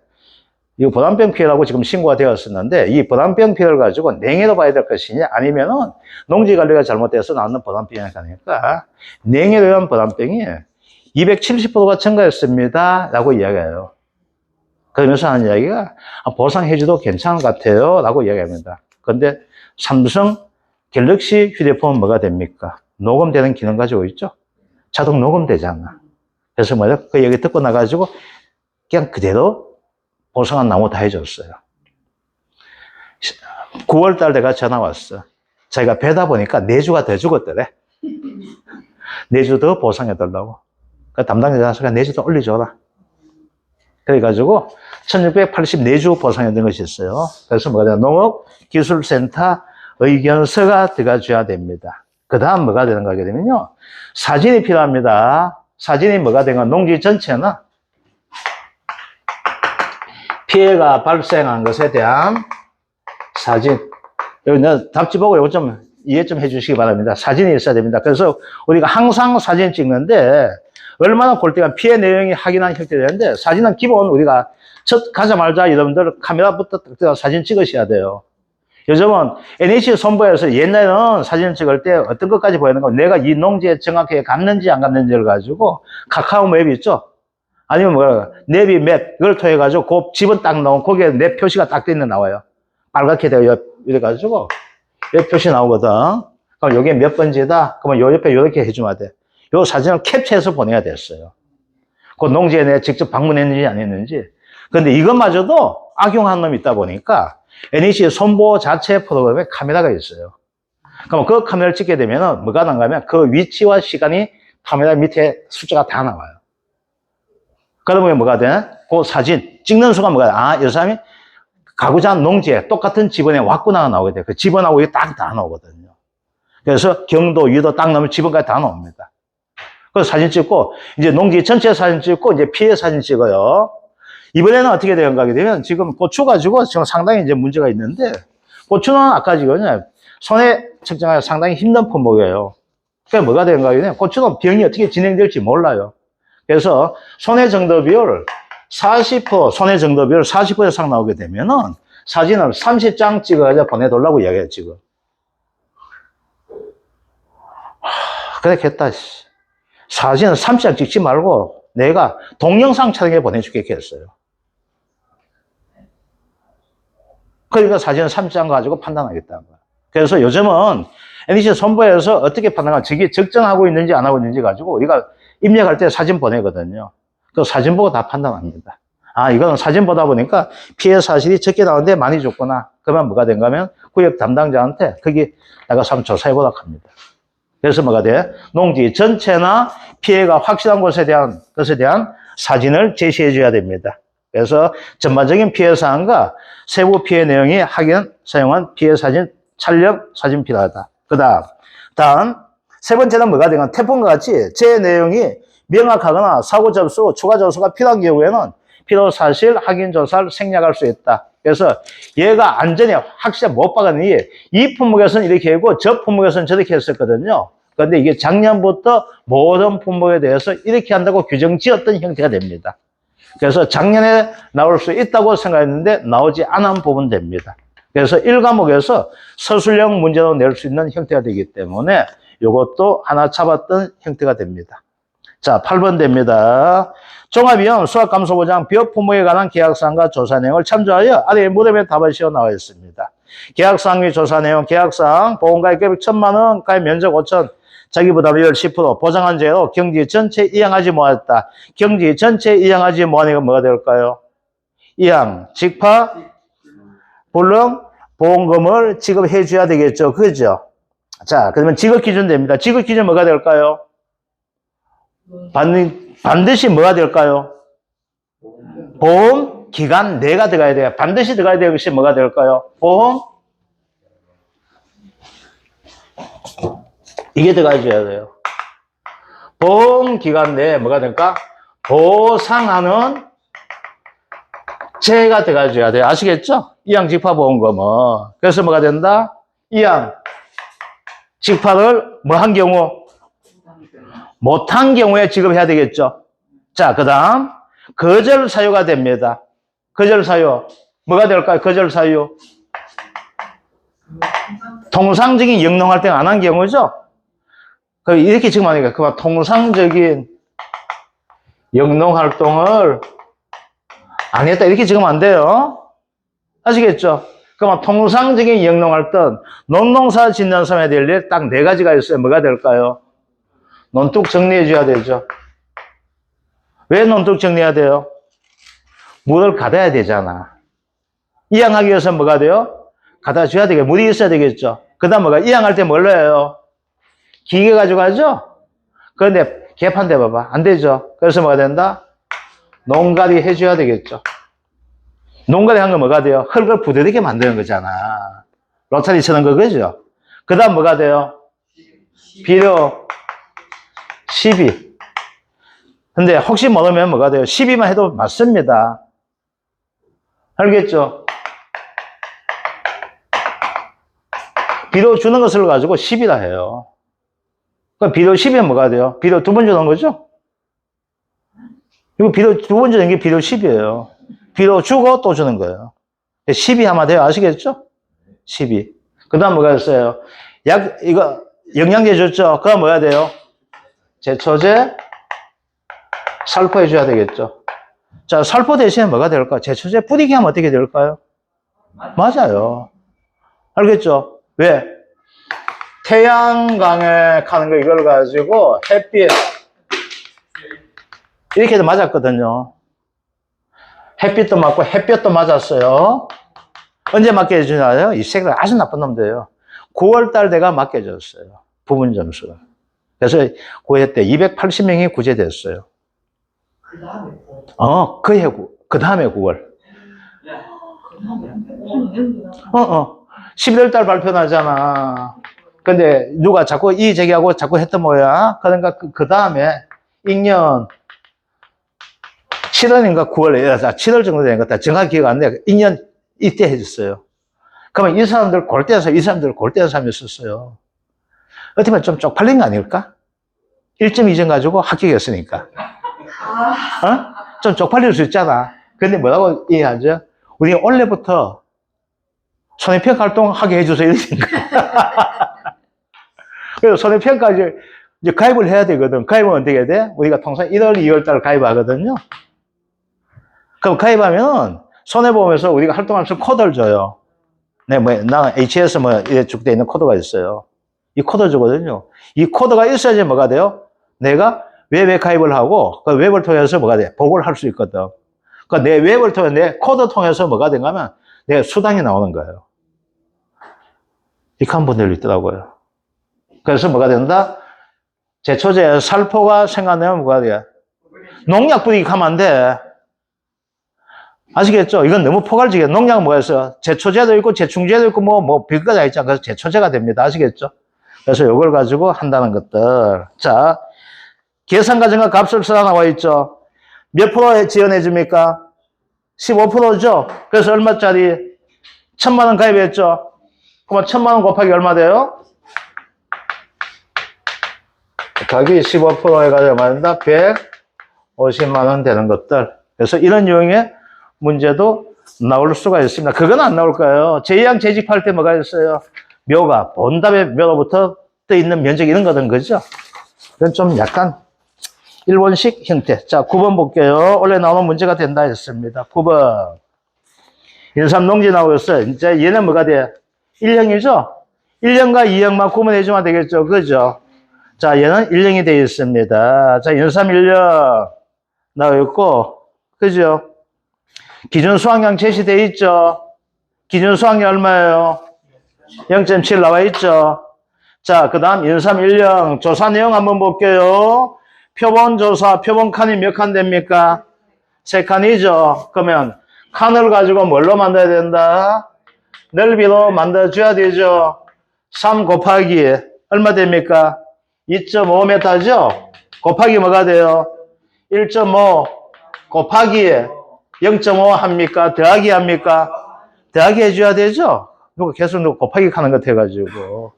이 보람병 피해라고 지금 신고가 되었었는데, 이 보람병 피해를 가지고 냉해로 봐야 될 것이냐, 아니면은 농지 관리가 잘못돼서 나오는 보람병이 가니까, 냉해로 의한 보람병이 270%가 증가했습니다. 라고 이야기해요. 그러면서 하는 이야기가, 보상해줘도 괜찮은 것 같아요. 라고 이야기합니다. 그런데 삼성 갤럭시 휴대폰은 뭐가 됩니까? 녹음되는 기능 가지고 있죠? 자동 녹음되잖아. 그래서 뭐냐, 그 얘기 듣고 나가지고, 그냥 그대로 보상한 나무 다 해줬어요. 9월달 내가 전화 왔어. 자기가 배다 보니까 4주가 더 죽었더래. 4주 더 보상해달라고. 그 담당자 전화가 4주 더 올려줘라. 그래가지고 1684주 보상해준 것이 있어요. 그래서 뭐가 되냐, 농업기술센터 의견서가 들어가줘야 됩니다. 그 다음 뭐가 되는가 하게 되면요, 사진이 필요합니다. 사진이 뭐가 되는가, 농지 전체나 피해가 발생한 것에 대한 사진. 여기 내가 답지 보고 이거 좀 이해 좀 해주시기 바랍니다. 사진이 있어야 됩니다. 그래서 우리가 항상 사진 찍는데 얼마나 볼 때가 피해 내용이 확인한 형태되는데, 사진은 기본 우리가 첫 가자마자 여러분들 카메라부터 딱 사진 찍으셔야 돼요. 요즘은 NHC 선보에서 옛날에는 사진 찍을 때 어떤 것까지 보이는 거, 내가 이 농지에 정확하게 갔는지 안 갔는지를 가지고 카카오 맵이 있죠. 아니면 뭐야, 내비 맵, 이걸 통해가지고, 그 집은 딱 나오고, 거기에 내 표시가 딱 돼 있는 나와요. 빨갛게 되어, 이래가지고, 이 표시 나오거든. 그럼 여기에 몇 번지다? 그러면 요 옆에 이렇게 해주면 돼. 요 사진을 캡처해서 보내야 됐어요. 그 농지에 내가 직접 방문했는지 안 했는지. 근데 이것마저도 악용한 놈이 있다 보니까, NEC 선보 자체 프로그램에 카메라가 있어요. 그럼 그 카메라를 찍게 되면은, 뭐가 나가면 그 위치와 시간이 카메라 밑에 숫자가 다 나와요. 그러면 뭐가 되나? 그 사진 찍는 순간 뭐가 되나? 이 사람이 가고자 하는 농지에 똑같은 지번에 왔구나 나오게 돼요. 그 지번하고 이게 딱 다 나오거든요. 그래서 경도, 유도 딱 나오면 지번까지 다 나옵니다. 그래서 사진 찍고, 이제 농지 전체 사진 찍고, 이제 피해 사진 찍어요. 이번에는 어떻게 되는가 하게 되면, 지금 고추 가지고 지금 상당히 이제 문제가 있는데, 고추는 아까 지금 손해 측정하기 상당히 힘든 품목이에요. 그러니까 뭐가 되는가 하게 되면, 고추는 병이 어떻게 진행될지 몰라요. 그래서 손해 정도 비율 40%, 손해 정도 비율 40% 이상 나오게 되면은 사진을 30장 찍어야 보내달라고 이야기해요, 지금. 그렇겠다. 사진을 30장 찍지 말고 내가 동영상 촬영해 보내줄게 했어요. 그러니까 사진을 30장 가지고 판단하겠다는 거야. 그래서 요즘은 NEC 선보에서 어떻게 판단하면 저게 적정하고 있는지 안 하고 있는지 가지고 우리가 입력할 때 사진 보내거든요. 그 사진 보고 다 판단합니다. 아, 이거는 사진 보다 보니까 피해 사실이 적게 나오는데 많이 줬구나. 그러면 뭐가 된가 하면 구역 담당자한테 거기 나가서 한번 조사해보라고 합니다. 그래서 뭐가 돼? 농지 전체나 피해가 확실한 것에 대한 사진을 제시해줘야 됩니다. 그래서 전반적인 피해 사항과 세부 피해 내용이 확인, 사용한 피해 사진, 촬영 사진 필요하다. 다음, 세 번째는 뭐가 되건 태풍과 같이 제 내용이 명확하거나 사고 접수, 추가 접수가 필요한 경우에는 필요 사실 확인 조사를 생략할 수 있다. 그래서 얘가 안전에 확실히 못 박았니, 이 품목에서는 이렇게 하고 저 품목에서는 저렇게 했었거든요. 그런데 이게 작년부터 모든 품목에 대해서 이렇게 한다고 규정 지었던 형태가 됩니다. 그래서 작년에 나올 수 있다고 생각했는데 나오지 않은 부분 됩니다. 그래서 1과목에서 서술형 문제로 낼 수 있는 형태가 되기 때문에 이것도 하나 잡았던 형태가 됩니다. 자, 8번 됩니다. 종합위험 수학감소보장 비업품목에 관한 계약사항과 조사 내용을 참조하여 아래의 물음에 답을 시어 나와 있습니다. 계약사항 및 조사 내용, 계약사항, 보험가입 금액 1,000만 원, 가입 면적 5,000, 자기부담률 10%, 보장한 제로, 경지 전체 이행하지 못했다. 경지 전체 이행하지 못하니까 뭐가 될까요? 이행, 직파, 불능, 보험금을 지급해 줘야 되겠죠. 그죠? 자, 그러면 지급 기준 됩니다. 지급 기준 뭐가 될까요? 반드시 뭐가 될까요? 보험 기간 내가 들어가야 돼요. 반드시 들어가야 될 것이 뭐가 될까요? 보험 이게 들어가줘야 돼요. 보험기간 내에 뭐가 될까? 보상하는 재가 들어가줘야 돼요. 아시겠죠? 이양직파보험금은. 그래서 뭐가 된다? 이양직파를 뭐 한 경우? 못한 경우에 지급해야 되겠죠. 자, 그 다음 거절 사유가 됩니다. 거절 사유. 뭐가 될까요? 거절 사유. 통상적인 영농활동 안 한 경우죠. 이렇게 지금 하니까 그만 통상적인 영농활동을 안 했다 이렇게 지금 안 돼요. 아시겠죠? 그러면 통상적인 영농활동, 논농사 짓는 사람에 대한 일 딱 네 가지가 있어요. 뭐가 될까요? 논둑 정리해 줘야 되죠. 왜 논둑 정리해야 돼요? 물을 가둬야 되잖아. 이양하기 위해서 뭐가 돼요? 가다 줘야 되겠죠. 물이 있어야 되겠죠. 그 다음 뭐가? 이양할 때 뭘로 해요? 기계 가져가죠? 그런데 개판돼 봐봐. 안 되죠. 그래서 뭐가 된다? 농가리 해줘야 되겠죠. 농가리 한 거 뭐가 돼요? 흙을 부드럽게 만드는 거잖아. 로타리 치는 거 그죠? 그 다음 뭐가 돼요? 비료, 시비. 근데 혹시 모르면 뭐가 돼요? 시비만 해도 맞습니다. 알겠죠? 비료 주는 것을 가지고 시비라 해요. 그럼 비료 시비면 뭐가 돼요? 비료 두 번 주는 거죠? 이거 비료 두 번 주는 게 비료 시비예요. 비료 주고 또 주는 거예요. 시비 하면 돼요. 아시겠죠? 시비. 그 다음 뭐가 있어요? 이거 영양제 줬죠? 그럼 뭐가 돼요? 제초제, 살포 해줘야 되겠죠? 자, 살포 대신에 뭐가 될까? 제초제 뿌리게 하면 어떻게 될까요? 맞아요. 알겠죠? 왜? 태양광에 가는 거 이걸 가지고 햇빛 이렇게 해도 맞았거든요. 햇빛도 맞고 햇볕도 맞았어요. 언제 맞게 해주나요? 이 새끼들 아주 나쁜 놈들이에요. 9월달 내가 맞게 해줬어요. 부분 점수가. 그래서 고해 때 280명이 구제됐어요. 그 다음에 그 다음에 9월. 그 다음에 11월 달 발표 나잖아. 근데 누가 자꾸 이 제기하고 자꾸 했던 뭐야? 그러니까 그 다음에 2년 7월인가 9월에 7월 정도 된 것 같다. 정확히 기억 안 나. 2년 이때 해줬어요. 그러면 이 사람들 골대한 사람이 있었어요. 어떻게 보면 좀 쪽팔린 거 아닐까? 1.2점 가지고 합격했으니까. 좀 쪽팔릴 수 있잖아. 근데 뭐라고 이해하죠? 우리 원래부터 손해평가 활동하게 해주세요. 이러니까. 그래서 손해평가 이제 가입을 해야 되거든. 가입은 어떻게 해야 돼? 우리가 통상 1월, 2월 달 가입하거든요. 그럼 가입하면 손해보험에서 우리가 활동하면서 코드를 줘요. 네, 나 HS 이렇게 돼 있는 코드가 있어요. 이 코드 주거든요. 이 코드가 있어야지 뭐가 돼요? 내가 웹에 가입을 하고 그 웹을 통해서 뭐가 돼? 보고를 할 수 있거든. 그 내 웹을 통해 내 코드 통해서 뭐가 된가 하면 내 수당이 나오는 거예요. 이렇게 한 분들이 있더라고요. 그래서 뭐가 된다? 제초제 살포가 생각나면 뭐가 돼요? 농약 뿌리기 하면 안 돼. 아시겠죠? 이건 너무 포괄적이에요. 농약은 뭐가 있어요? 제초제도 있고 제충제도 있고 뭐 별거 다 있잖아요. 그래서 제초제가 됩니다. 아시겠죠? 그래서 이걸 가지고 한다는 것들. 자, 계산 과정과 값을 써서 나와 있죠. 몇 프로 지원해 줍니까? 15%죠? 그래서 얼마짜리? 1,000만 원 가입했죠? 그러면 1,000만 원 곱하기 얼마 돼요? 곱하기 15% 해가지고 얼마 된다? 150만 원 되는 것들. 그래서 이런 유형의 문제도 나올 수가 있습니다. 그건 안 나올 거예요. 제2항 재직할 때 뭐가 있어요? 묘가, 본답의 묘로부터 떠 있는 면적 이런 거든, 그죠? 이건 좀 약간 일본식 형태. 자, 9번 볼게요. 원래 나오는 문제가 된다 했습니다. 9번. 인삼농지 나오겠어요. 이제 얘는 뭐가 돼? 1형이죠? 1형과 2형만 구분해주면 되겠죠? 그죠? 자, 얘는 1형이 되어 있습니다. 자, 인삼 1형 나와있고, 그죠? 기준 수확량 제시되어 있죠? 기준 수확량 얼마예요? 0.7 나와 있죠? 자, 그 다음 인삼 1형 조사 내용 한번 볼게요. 표본 조사, 표본 칸이 몇 칸 됩니까? 3칸이죠? 그러면 칸을 가지고 뭘로 만들어야 된다? 넓이로 만들어줘야 되죠? 3 곱하기 얼마 됩니까? 2.5m죠? 곱하기 뭐가 돼요? 1.5 곱하기 0.5 합니까? 더하기 합니까? 더하기 해줘야 되죠? 누가 계속 누가 곱하기 하는 것 같아가지고.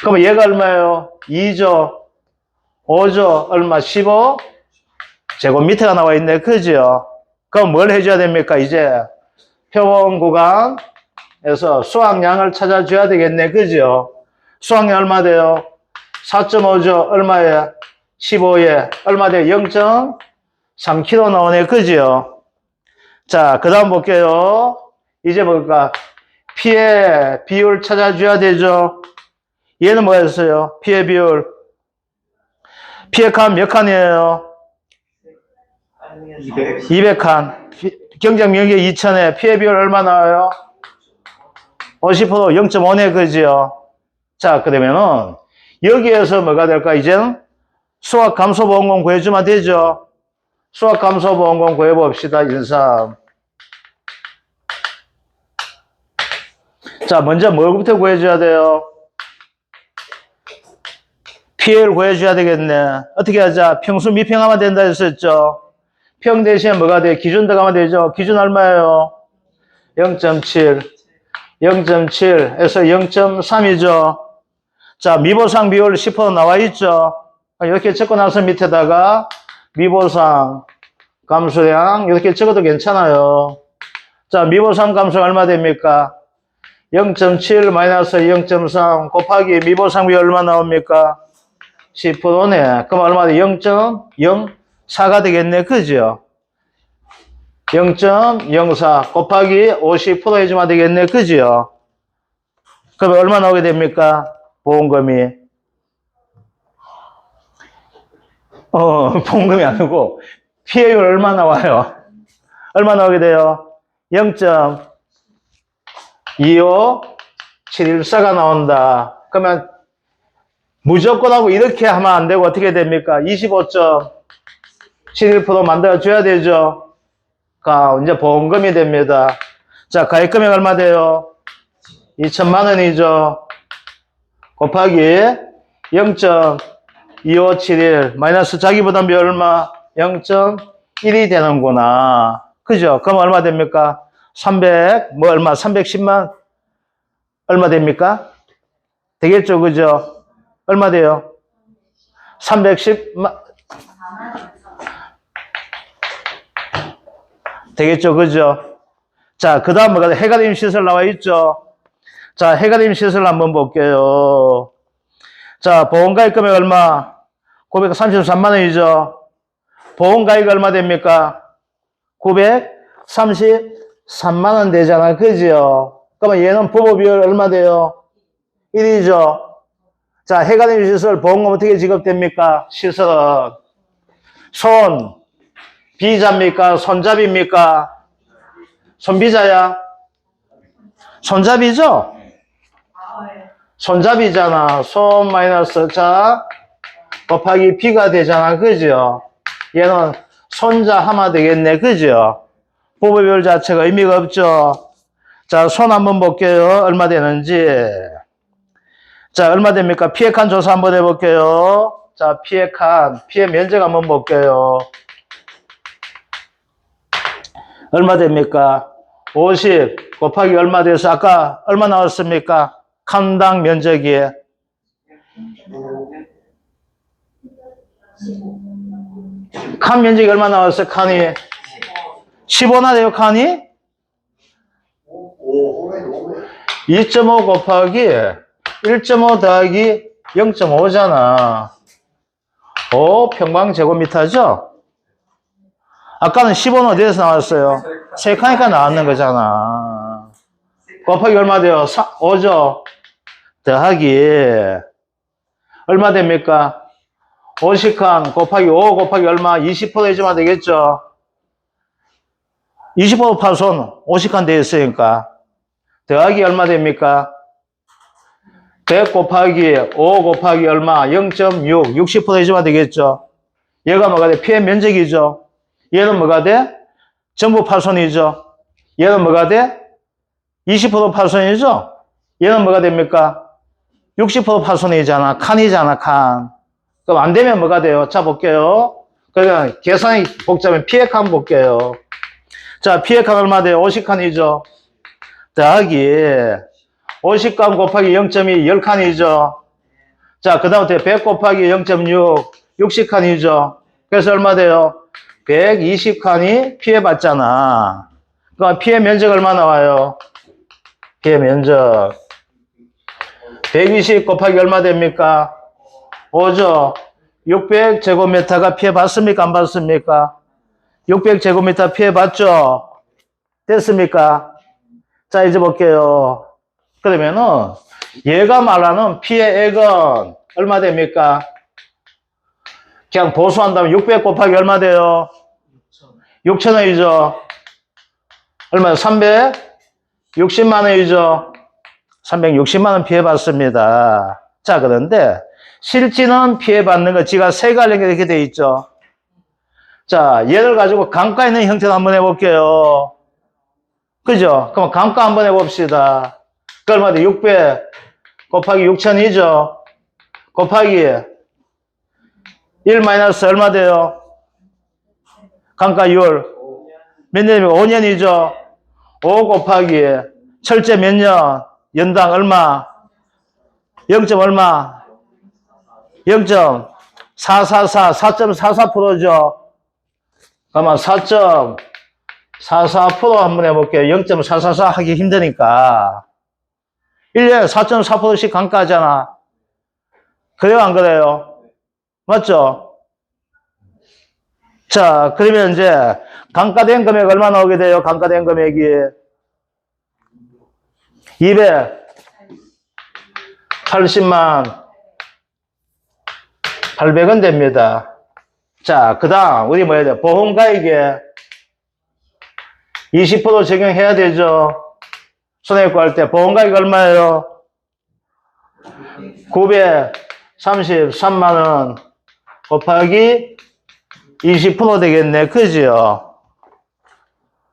그럼 얘가 얼마예요? 2죠? 5죠? 얼마? 15? 제곱 밑에가 나와 있네. 그죠? 그럼 뭘 해줘야 됩니까? 이제 표본 구간에서 수학량을 찾아줘야 되겠네. 그죠? 수학량 얼마 돼요? 4.5죠? 얼마에? 15에 얼마 돼요? 0.3kg 나오네. 그죠? 자, 그 다음 볼게요. 이제 뭘까? 피의 비율 찾아줘야 되죠? 얘는 뭐였어요? 피의 비율. 피의 칸 몇 칸이에요? 200칸. 경쟁 면적 2000에 피의 비율 얼마 나와요? 50% 0.5네. 그죠? 자, 그러면은 여기에서 뭐가 될까? 이제는 수학 감소 보험금 구해주면 되죠? 수학 감소 보험금 구해봅시다. 1.3. 자, 먼저 뭐부터 구해줘야 돼요? 피해를 구해줘야 되겠네. 어떻게 하자? 평수 미평하면 된다 했었죠? 평 대신에 뭐가 돼? 기준 들어가면 되죠? 기준 얼마예요? 0.7. 0.7에서 0.3이죠? 자, 미보상 비율 10% 나와 있죠? 이렇게 적고 나서 밑에다가 미보상 감소량 이렇게 적어도 괜찮아요. 자, 미보상 감소가 얼마 됩니까? 0.7 마이너스 0.3 곱하기 미보상 비율 얼마 나옵니까? 10%네. 그럼 얼마 돼? 0.04가 되겠네. 그죠? 0.04 곱하기 50% 해주면 되겠네. 그죠? 그럼 얼마 나오게 됩니까? 보험금이. 보험금이 아니고 피해율 얼마 나와요? 얼마 나오게 돼요? 0.25714가 나온다. 그러면 무조건 하고 이렇게 하면 안 되고 어떻게 됩니까? 25.71% 만들어줘야 되죠. 이제 보험금이 됩니다. 자, 가입금액 얼마 돼요? 2천만 원이죠. 곱하기 0.2571 마이너스 자기부담비 얼마? 0.1이 되는구나. 그죠? 그럼 얼마 됩니까? 310만 얼마 됩니까? 되겠죠? 그죠? 얼마 돼요? 310만 되겠죠? 그죠? 자, 그 다음 뭐가 해가림 시설 나와 있죠? 자, 해가림 시설 한번 볼게요. 자, 보험가입 금액 얼마? 933만 원이죠? 보험가입 얼마 됩니까? 933만 원 되잖아. 그죠? 그러면 얘는 부모 비율 얼마 돼요? 1이죠? 자, 해가림 시설 보험금 어떻게 지급됩니까? 시설은 비자입니까? 손잡이입니까? 손비자야? 손잡이죠? 손잡이잖아. 손 마이너스 자 곱하기 비가 되잖아. 그죠? 얘는 손자 하면 되겠네. 그죠? 부부별 자체가 의미가 없죠? 자, 손 한번 볼게요. 얼마 되는지. 자, 얼마 됩니까? 피해 칸 조사 한번 해볼게요. 자, 피해 칸, 피해 면적 한번 볼게요. 얼마 됩니까? 50 곱하기 얼마 돼서 아까 얼마 나왔습니까? 칸당 면적이. 칸 면적이 얼마 나왔어요? 칸이 15나 돼요. 칸이 2.5 곱하기 1.5 더하기 0.5잖아. 5 평방제곱미터죠? 아까는 15는 어디에서 나왔어요? 3칸이니까 나왔는 거잖아. 곱하기 얼마 돼요? 5죠? 더하기 얼마 됩니까? 50칸 곱하기 5 곱하기 얼마? 20% 해주면 되겠죠? 20% 파손 50칸 되어 있으니까 더하기 얼마 됩니까? 100 곱하기 5 곱하기 얼마? 0.6 60% 해주면 되겠죠? 얘가 뭐가 돼? 피해 면적이죠? 얘는 뭐가 돼? 전부 파손이죠? 얘는 뭐가 돼? 20% 파손이죠? 얘는 뭐가 됩니까? 60% 파손이잖아. 칸이잖아. 칸. 그럼 안 되면 뭐가 돼요? 자, 볼게요. 그러면 계산이 복잡하면 피해액 한번 볼게요. 자, 피해액 얼마 돼요? 50칸이죠. 더하기 50칸 곱하기 0.2 10칸이죠. 자, 그 다음부터 100 곱하기 0.6 60칸이죠. 그래서 얼마 돼요? 120칸이 피해받잖아. 그럼 피해 면적 얼마 나와요? 피해 면적 120 곱하기 얼마 됩니까? 5죠. 600제곱미터가 피해받습니까? 안 받습니까? 600제곱미터 피해받죠? 됐습니까? 자, 이제 볼게요. 그러면은 얘가 말하는 피해액은 얼마 됩니까? 그냥 보수한다면 600 곱하기 얼마 돼요? 6,000원이죠. 얼마요? 360만 원이죠. 360만 원 피해받습니다. 자, 그런데 실지는 피해받는 거 지가 세 관련이 이렇게 돼 있죠. 자, 얘를 가지고 감가 있는 형태로 한번 해볼게요. 그죠? 그럼 감가 한번 해봅시다. 그 얼마 돼? 600 곱하기 6,000이죠. 곱하기 1 마이너스 얼마 돼요? 감가율 몇 년이면 5년이죠. 5 곱하기 철제 몇 년? 연당 얼마? 0. 얼마? 0.444 4.44%죠. 그러면 4.44% 한번 해볼게요. 0.444 하기 힘드니까 1년에 4.4%씩 감가하잖아. 그래요, 안 그래요? 맞죠? 자, 그러면 이제 감가된 금액 얼마 나오게 돼요? 감가된 금액이 280만 800원 됩니다. 자, 그 다음 우리 뭐 해야 돼? 보험가액에 20% 적용해야 되죠. 손해배상 할 때 보험가액 얼마예요? 933만 원 곱하기 20% 되겠네. 그죠?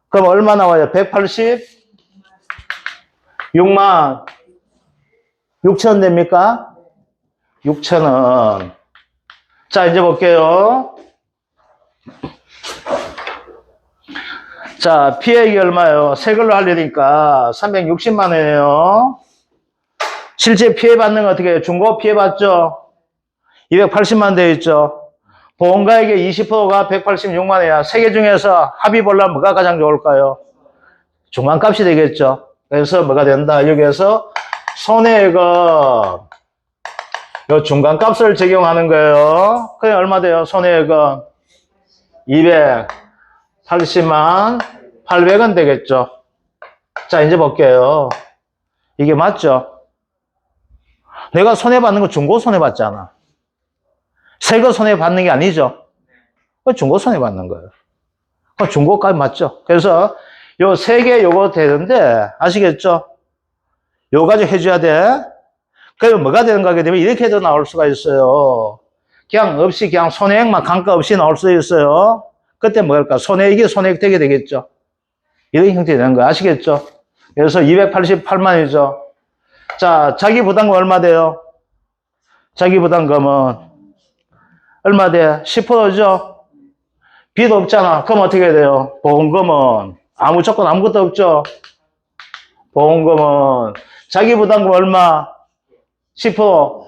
그럼 얼마 나와요? 186만 6천 됩니까? 6천원. 자, 이제 볼게요. 자, 피해액이 얼마예요? 새 걸로 하려니까 360만 원이에요. 실제 피해받는 거 어떻게 해요? 중고 피해받죠? 280만 돼 있죠. 보험가액의 20%가 186만 원이야. 세 개 중에서 합의 보려면 뭐가 가장 좋을까요? 중간값이 되겠죠. 그래서 뭐가 된다? 여기에서 손해액은 요 중간값을 적용하는 거예요. 그게 얼마 돼요? 손해액은 280만 800원 되겠죠. 자, 이제 볼게요. 이게 맞죠? 내가 손해받는 거 중고 손해받잖아. 새 거 손해받는 게 아니죠. 중고 손해받는 거예요. 중고값 맞죠? 그래서 요 세 개 요거 되는데 아시겠죠? 요 가지고 해줘야 돼. 그러면 뭐가 되는가 하게 되면 이렇게도 나올 수가 있어요. 그냥 없이 그냥 손해액만 감가 없이 나올 수 있어요. 그때 뭐랄까? 손해액이 손해액 되게 되겠죠. 이런 형태가 되는 거예요. 아시겠죠? 그래서 288만이죠. 자, 자기 부담금 얼마 돼요? 자기 부담금은 얼마 돼? 10%죠? 빚 없잖아. 그럼 어떻게 돼요? 보험금은 아무 조건 아무것도 없죠? 보험금은 자기 부담금 얼마? 10%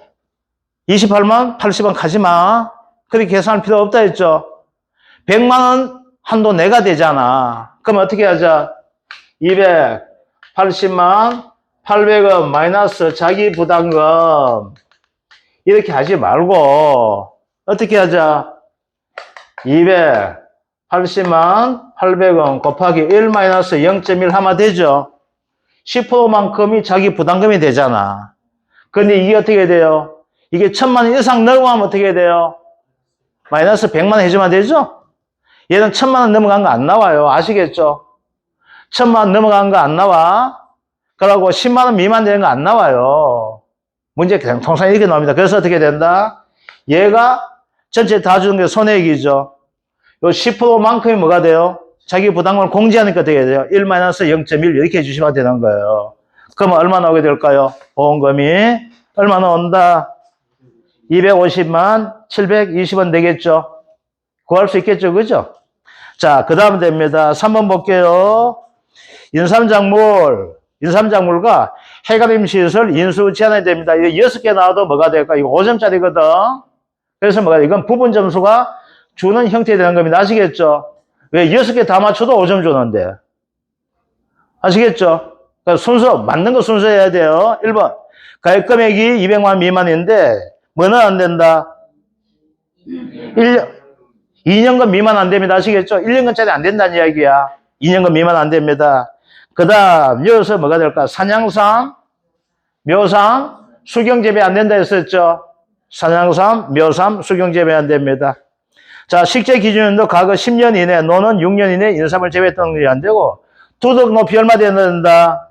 28만 80원 가지 마. 그렇게 계산할 필요 없다 했죠? 100만 원 한도 내가 되잖아. 그럼 어떻게 하자? 280만 800원 마이너스 자기 부담금 이렇게 하지 말고 어떻게 하자? 280만 800원 곱하기 1 마이너스 0.1 하면 되죠? 10%만큼이 자기 부담금이 되잖아. 근데 이게 어떻게 돼요? 이게 1000만 원 이상 넘어가면 어떻게 돼요? 마이너스 100만 원 해주면 되죠? 얘는 1000만 원 넘어간 거 안 나와요. 아시겠죠? 1000만 원 넘어간 거 안 나와. 그러고 10만 원 미만 되는 거 안 나와요. 문제 그냥 통상 이렇게 나옵니다. 그래서 어떻게 된다? 얘가 전체 다 주는 게 손해액이죠. 요 10%만큼이 뭐가 돼요? 자기 부담금을 공제하니까 되게 돼요. 1-0.1 이렇게 해주시면 되는 거예요. 그러면 얼마 나오게 될까요? 보험금이 얼마 나온다? 250만 720원 되겠죠? 구할 수 있겠죠? 그죠? 자, 그 다음 됩니다. 3번 볼게요. 인삼작물과 해가림 시설 인수 제한이 됩니다. 이거 6개 나와도 뭐가 될까? 이거 5점짜리거든. 그래서 뭐가, 이건 부분 점수가 주는 형태가 되는 겁니다. 아시겠죠? 왜 6개 다 맞춰도 5점 주는데. 아시겠죠? 그러니까 순서, 맞는 거 순서해야 돼요. 1번. 가액 금액이 200만 미만인데, 뭐는 안 된다? 2년간 미만 안 됩니다. 아시겠죠? 1년간짜리 안 된다는 이야기야. 2년간 미만 안 됩니다. 그 다음, 여기서 뭐가 될까? 산양삼, 묘삼, 수경재배 안 된다 했었죠? 산양삼, 묘삼, 수경재배 안 됩니다. 자, 식재 기준도 과거 10년 이내, 노는 6년 이내 인삼을 재배했던 게 안 되고, 두둑 높이 얼마 된다?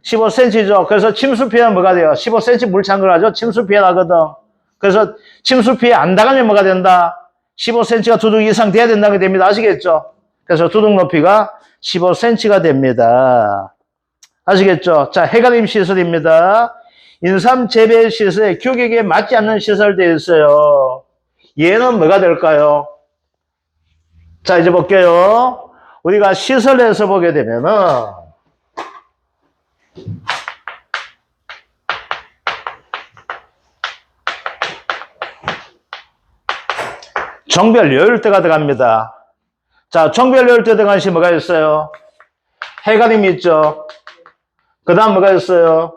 15cm죠. 그래서 침수 피해는 뭐가 돼요? 15cm 물 찬 걸 하죠? 침수 피해 나거든. 그래서 침수 피해 안 당하면 뭐가 된다? 15cm가 두둑 이상 돼야 된다는 게 됩니다. 아시겠죠? 그래서 두둑 높이가 15cm가 됩니다. 아시겠죠? 자, 해가림 시설입니다. 인삼 재배 시설에 규격에 맞지 않는 시설되어 있어요. 얘는 뭐가 될까요? 자, 이제 볼게요. 우리가 시설에서 보게 되면은, 정별 여율대가 들어갑니다. 자, 정별 여율대 들어가는 시 뭐가 있어요? 해가림이 있죠. 그 다음 뭐가 있어요?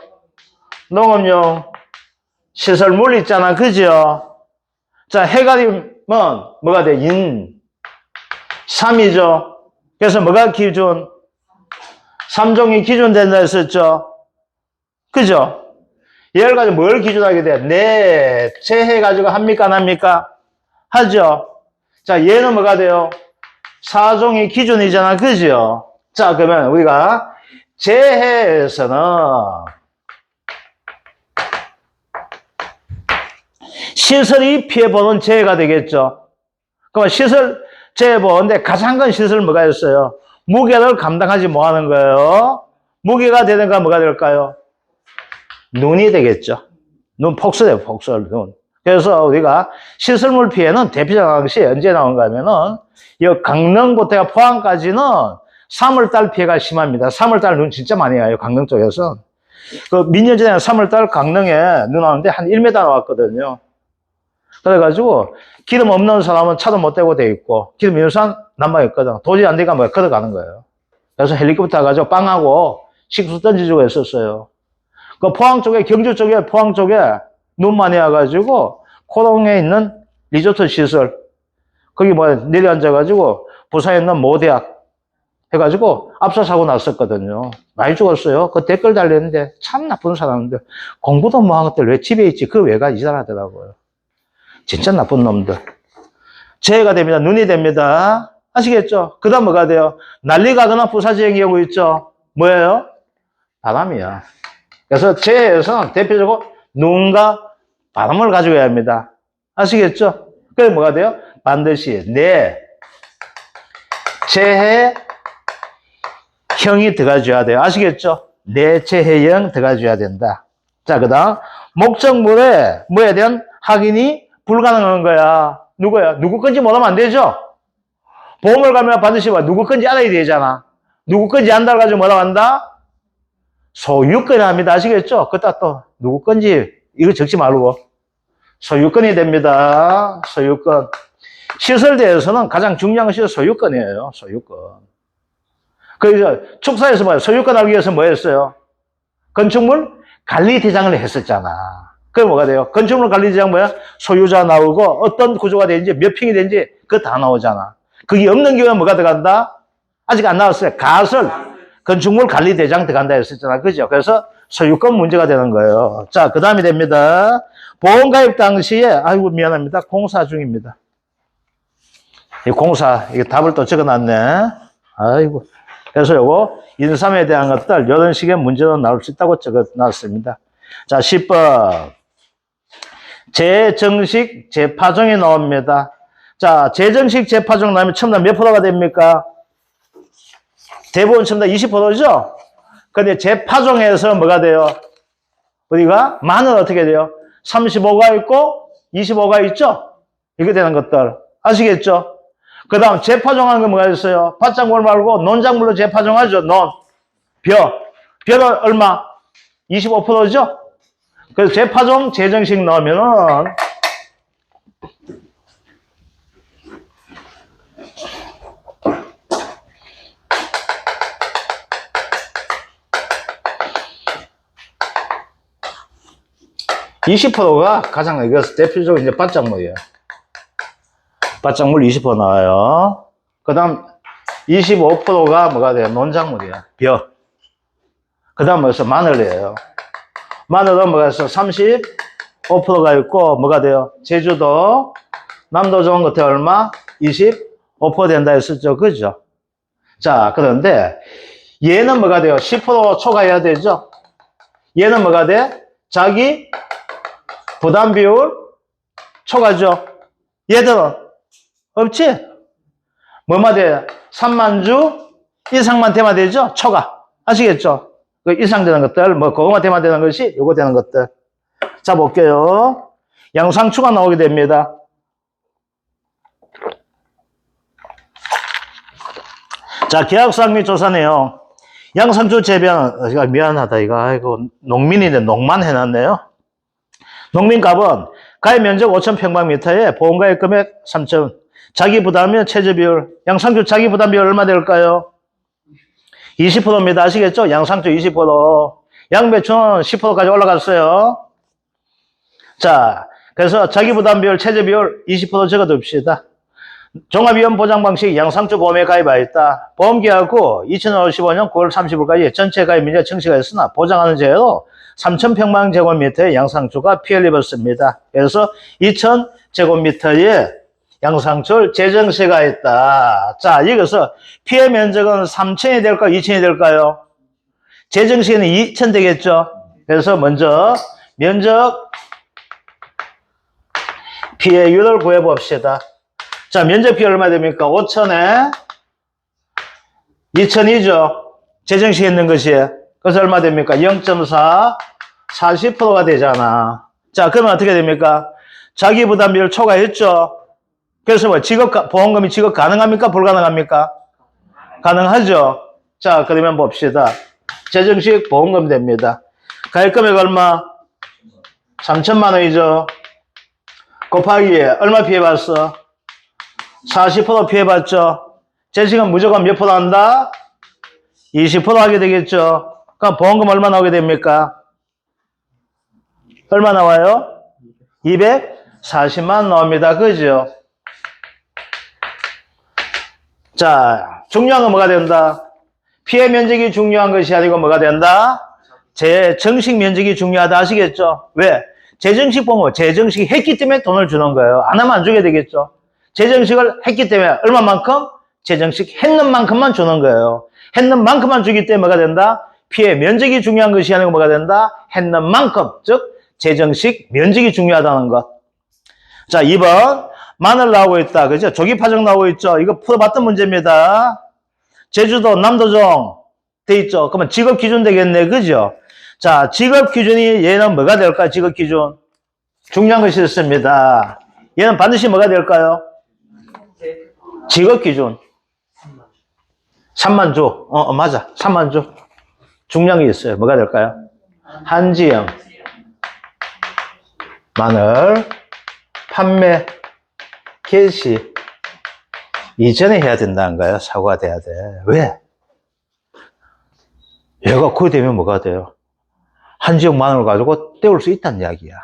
농업용 시설물 있잖아. 그죠? 자, 해가림은 뭐가 돼? 인. 3이죠. 그래서 뭐가 기준? 3종이 기준 된다 했었죠. 그죠? 얘를 가지고 뭘 기준하게 돼? 네, 재해가지고 합니까? 안 합니까? 하죠. 자, 얘는 뭐가 돼요? 4종이 기준이잖아. 그죠? 자, 그러면 우리가 재해에서는 시설이 피해보는 재해가 되겠죠. 그럼 시설 재해 보는데 가장 큰 시설 뭐가 있어요? 무게를 감당하지 못하는 거예요. 무게가 되는가 뭐가 될까요? 눈이 되겠죠. 눈 폭설이에요. 폭설 눈. 그래서 우리가 시설물 피해는 대표적 항시 언제 나온가 하면은 이 강릉부터 포항까지는 3월달 피해가 심합니다. 3월달 눈 진짜 많이 와요. 강릉 쪽에서. 그 몇 년 전에 3월달 강릉에 눈 왔는데 한 1m 나왔거든요. 그래가지고 기름 없는 사람은 차도 못 대고 돼 있고 기름 있는 사람 난방이 있거든. 도저히 안 되니까 뭐 걸어가는 거예요. 그래서 헬리콥터 가지고 빵하고 식수 던져주고 했었어요. 그 포항 쪽에 경주 쪽에 포항 쪽에 눈 많이 와가지고 코롱에 있는 리조트 시설 거기 뭐 내려앉아가지고 부산에 있는 모대학 해가지고 압사사고 났었거든요. 많이 죽었어요. 그 댓글 달렸는데 참 나쁜 사람들 공부도 못한 것들 왜 집에 있지 그 외가 이상하더라고요. 진짜 나쁜 놈들. 재해가 됩니다. 눈이 됩니다. 아시겠죠? 그 다음 뭐가 돼요? 난리 가거나 부사지행 경우 있죠? 뭐예요? 바람이야. 그래서 재해에서는 대표적으로 눈과 바람을 가지고 해야 합니다. 아시겠죠? 그래 뭐가 돼요? 반드시 내 재해형이 들어가줘야 돼요. 아시겠죠? 내 재해형 들어가줘야 된다. 자, 그 다음 목적물에 뭐에 대한 확인이 불가능한 거야. 누구야? 누구 건지 못하면 안 되죠? 보험을 가면 반드시 누구 건지 알아야 되잖아. 누구 건지 안다고 가지고 뭐라고 한다? 소유권이 합니다. 아시겠죠? 그따 또 누구 건지 이거 적지 말고 소유권이 됩니다. 소유권. 시설대에서는 가장 중요한 것이 소유권이에요. 소유권. 그래서 축사에서 뭐예요? 소유권 알기 위해서 뭐 했어요? 건축물 관리대장을 했었잖아. 그게 뭐가 돼요? 건축물 관리대장 뭐야? 소유자 나오고 어떤 구조가 되는지 몇 평이 되는지 그거 다 나오잖아. 그게 없는 경우에 뭐가 들어간다? 아직 안 나왔어요. 가설 건축물 관리대장 들어간다 했었잖아. 그죠? 그래서 소유권 문제가 되는 거예요. 자, 그 다음이 됩니다. 보험가입 당시에 아이고 미안합니다. 공사 중입니다. 이 공사 이게 답을 또 적어놨네. 아이고. 그래서 요거 인삼에 대한 것들 이런 식의 문제도 나올 수 있다고 적어놨습니다. 자, 10번. 재정식 재파종이 나옵니다. 자, 재정식 재파종 나오면 첨단 몇 프로가 됩니까? 대부분 첨단 20%죠? 근데 재파종에서 뭐가 돼요? 우리가 만은 어떻게 돼요? 35가 있고 25가 있죠? 이렇게 되는 것들. 아시겠죠? 그 다음, 재파종하는 거 뭐가 있어요? 밭작물 말고 논작물로 재파종하죠. 논. 벼는 얼마? 25%죠? 그래서 재파종, 재정식 넣으면은, (20%가) 가장 이거 대표적으로 이제 밭작물이에요. 밭작물 20% 나와요. 그 다음 25%가 뭐가 돼요? 논작물이에요. 벼. 그 다음 뭐였어? 마늘이에요. 마늘은 뭐가 있어? 35%가 있고 뭐가 돼요? 제주도, 남도 좋은 것에 얼마? 25% 된다 했었죠. 그죠? 자, 그런데 얘는 뭐가 돼요? 10% 초과해야 되죠? 얘는 뭐가 돼? 자기 부담 비율 초과죠. 얘들은 없지? 뭐만 돼? 3만 주 이상만 되면 되죠? 초과. 아시겠죠? 그 이상 되는 것들, 뭐, 그거만 되면 되는 것이 요거 되는 것들. 자, 볼게요. 양상추가 나오게 됩니다. 자, 계약사항 및 조사 내용. 양상추 재배는, 미안하다, 이거. 아이고, 농민인데 농만 해놨네요. 농민값은 가해 면적 5,000평방미터에 보험가액 금액 3천, 자기 부담이면 최저 비율, 양상추 자기 부담 비율 얼마 될까요? 20%입니다. 아시겠죠? 양상추 20%, 양배추는 10%까지 올라갔어요. 자, 그래서 자기 부담 비율, 최저 비율 20% 적어둡시다. 종합위험 보장 방식 양상추 보험에 가입하였다. 보험계약후 2055년 9월 30일까지 전체 가입 민자 청취가 있으나 보장하는 제외로 3,000평방제곱미터의 양상추가 피해를 입었습니다. 그래서 2,000제곱미터의 양상추를 재정시가 있다. 자, 여기서 피해 면적은 3,000이 될까요? 2,000이 될까요? 재정시에는 2,000 되겠죠? 그래서 먼저 면적 피해율을 구해봅시다. 자, 면적 피해 얼마 됩니까? 5,000에 2,000이죠? 재정시에 있는 것이. 그래서 얼마 됩니까? 0.4, 40%가 되잖아. 자, 그러면 어떻게 됩니까? 자기 부담 비율 초과했죠? 그래서 뭐, 보험금이 지급 가능합니까? 불가능합니까? 가능하죠? 자, 그러면 봅시다. 재정식 보험금 됩니다. 가입금액 얼마? 3천만 원이죠? 곱하기 얼마 피해봤어? 40% 피해봤죠? 재정식은 무조건 몇 프로 한다? 20% 하게 되겠죠? 그럼 보험금 얼마 나오게 됩니까? 얼마 나와요? 240만 나옵니다. 그죠? 자, 중요한 건 뭐가 된다? 피해 면적이 중요한 것이 아니고 뭐가 된다? 재정식 면적이 중요하다. 아시겠죠? 왜? 재정식 보면 재정식 했기 때문에 돈을 주는 거예요. 안 하면 안 주게 되겠죠? 재정식을 했기 때문에 얼마만큼? 재정식 했는 만큼만 주는 거예요. 했는 만큼만 주기 때문에 뭐가 된다? 피해 면적이 중요한 것이 아니고 뭐가 된다? 했는 만큼, 즉 재정식 면적이 중요하다는 것. 자, 2번 마늘 나오고 있다. 그죠? 조기파종 나오고 있죠? 이거 풀어봤던 문제입니다. 제주도 남도종 돼 있죠? 그러면 직업 기준 되겠네. 그죠? 자, 직업 기준이 얘는 뭐가 될까요? 직업 기준. 중요한 것이 있습니다. 얘는 반드시 뭐가 될까요? 직업 기준. 3만 주. 맞아. 3만 주. 중요한 게 있어요. 뭐가 될까요? 한지영. 마늘. 판매. 개시. 이전에 해야 된다는 거예요. 사고가 돼야 돼. 왜? 얘가 그거 되면 뭐가 돼요? 한지영 마늘을 가지고 때울 수 있다는 이야기야.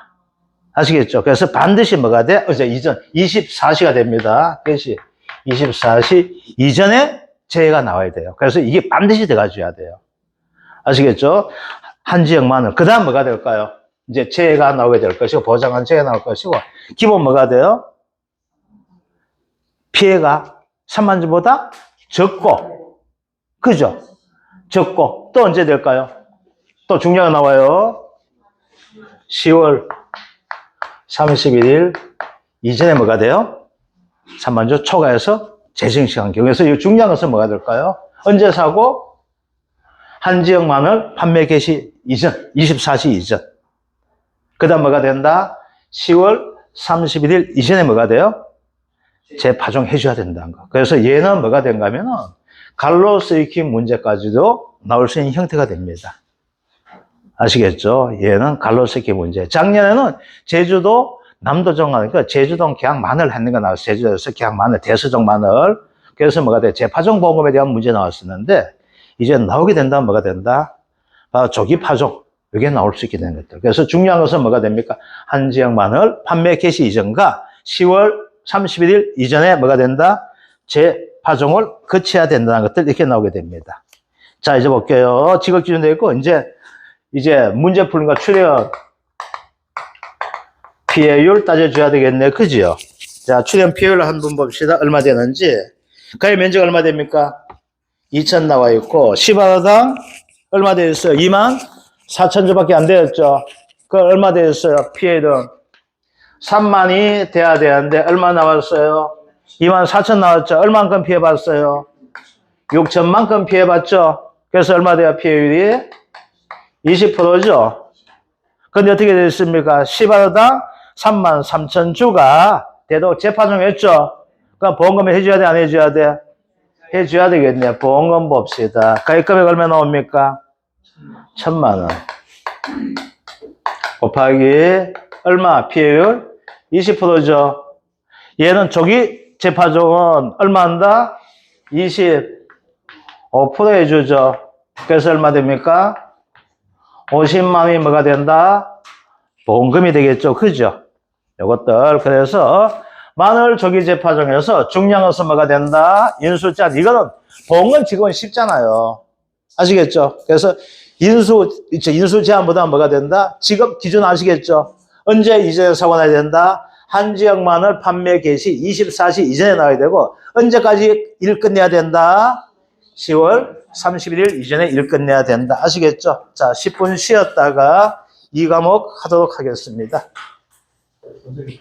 아시겠죠? 그래서 반드시 뭐가 돼? 이전 24시가 됩니다. 개시. 24시 이전에 재해가 나와야 돼요. 그래서 이게 반드시 들어가줘야 돼요. 아시겠죠? 한지역 마늘. 그 다음 뭐가 될까요? 이제 재해가 나오게 될 것이고, 보장한 재해가 나올 것이고, 기본 뭐가 돼요? 피해가 3만 주보다 적고, 그죠? 적고, 또 언제 될까요? 또 중요한 거 나와요. 10월 31일 이전에 뭐가 돼요? 3만 주 초과해서 재정식한 경우에서 이 중요한 것은 뭐가 될까요? 언제 사고? 한지역 마늘 판매 개시 이전, 24시 이전. 그 다음 뭐가 된다? 10월 31일 이전에 뭐가 돼요? 재파종 해줘야 된다는 거. 그래서 얘는 뭐가 된가 하면은 갈로 쓰이킨 문제까지도 나올 수 있는 형태가 됩니다. 아시겠죠? 얘는 갈로 쓰이킨 문제. 작년에는 제주도 남도정 하니까 제주도 계약 마늘 했는 거 나왔어요. 제주도에서 계약 마늘, 대서정 마늘. 그래서 뭐가 돼? 재파종 보험에 대한 문제 나왔었는데 이제 나오게 된다면 뭐가 된다? 바로 조기 파종. 이게 나올 수 있게 되는 것들. 그래서 중요한 것은 뭐가 됩니까? 한 지역 마늘 판매 개시 이전과 10월 31일 이전에 뭐가 된다? 재파종을 거쳐야 된다는 것들 이렇게 나오게 됩니다. 자, 이제 볼게요. 지급 기준 되어 있고, 이제 문제 풀린 거 출연 피해율 따져줘야 되겠네. 그지요? 자, 출연 피해율 한번 봅시다. 얼마 되는지. 가해 면적 얼마 됩니까? 2천 나와 있고, 10화당 얼마 되어 있어요? 24,000주밖에 안 되었죠. 그 얼마 되어 있어요? 피해율은 3만이 돼야 되는데 얼마 나왔어요? 24,000 나왔죠. 얼만큼 피해봤어요? 6천만큼 피해봤죠. 그래서 얼마 돼야 피해율이? 20%죠. 근데 어떻게 되어 있습니까? 10화당 33,000주가 돼도 재파종했죠. 그럼 보험금을 해줘야 돼, 안 해줘야 돼? 해줘야 되겠네. 보험금 봅시다. 가입금액 얼마 나옵니까? 1,000만 원. 곱하기 얼마? 피해율? 20%죠. 얘는 조기 재파종은 얼마 한다? 25% 해주죠. 그래서 얼마 됩니까? 50만 원이 뭐가 된다? 보험금이 되겠죠. 그죠? 요것들. 그래서 마늘 조기 재파종에서 중요한 것은 뭐가 된다? 인수자. 이거는 보험금 지급은 쉽잖아요. 아시겠죠? 그래서 인수 제한보다 뭐가 된다? 지급 기준 아시겠죠? 언제 이전에 사고 나야 된다? 한 지역 마늘 판매 개시 24시 이전에 나와야 되고, 언제까지 일 끝내야 된다? 10월 31일 이전에 일 끝내야 된다. 아시겠죠? 자, 10분 쉬었다가 이 과목 하도록 하겠습니다. 선생님.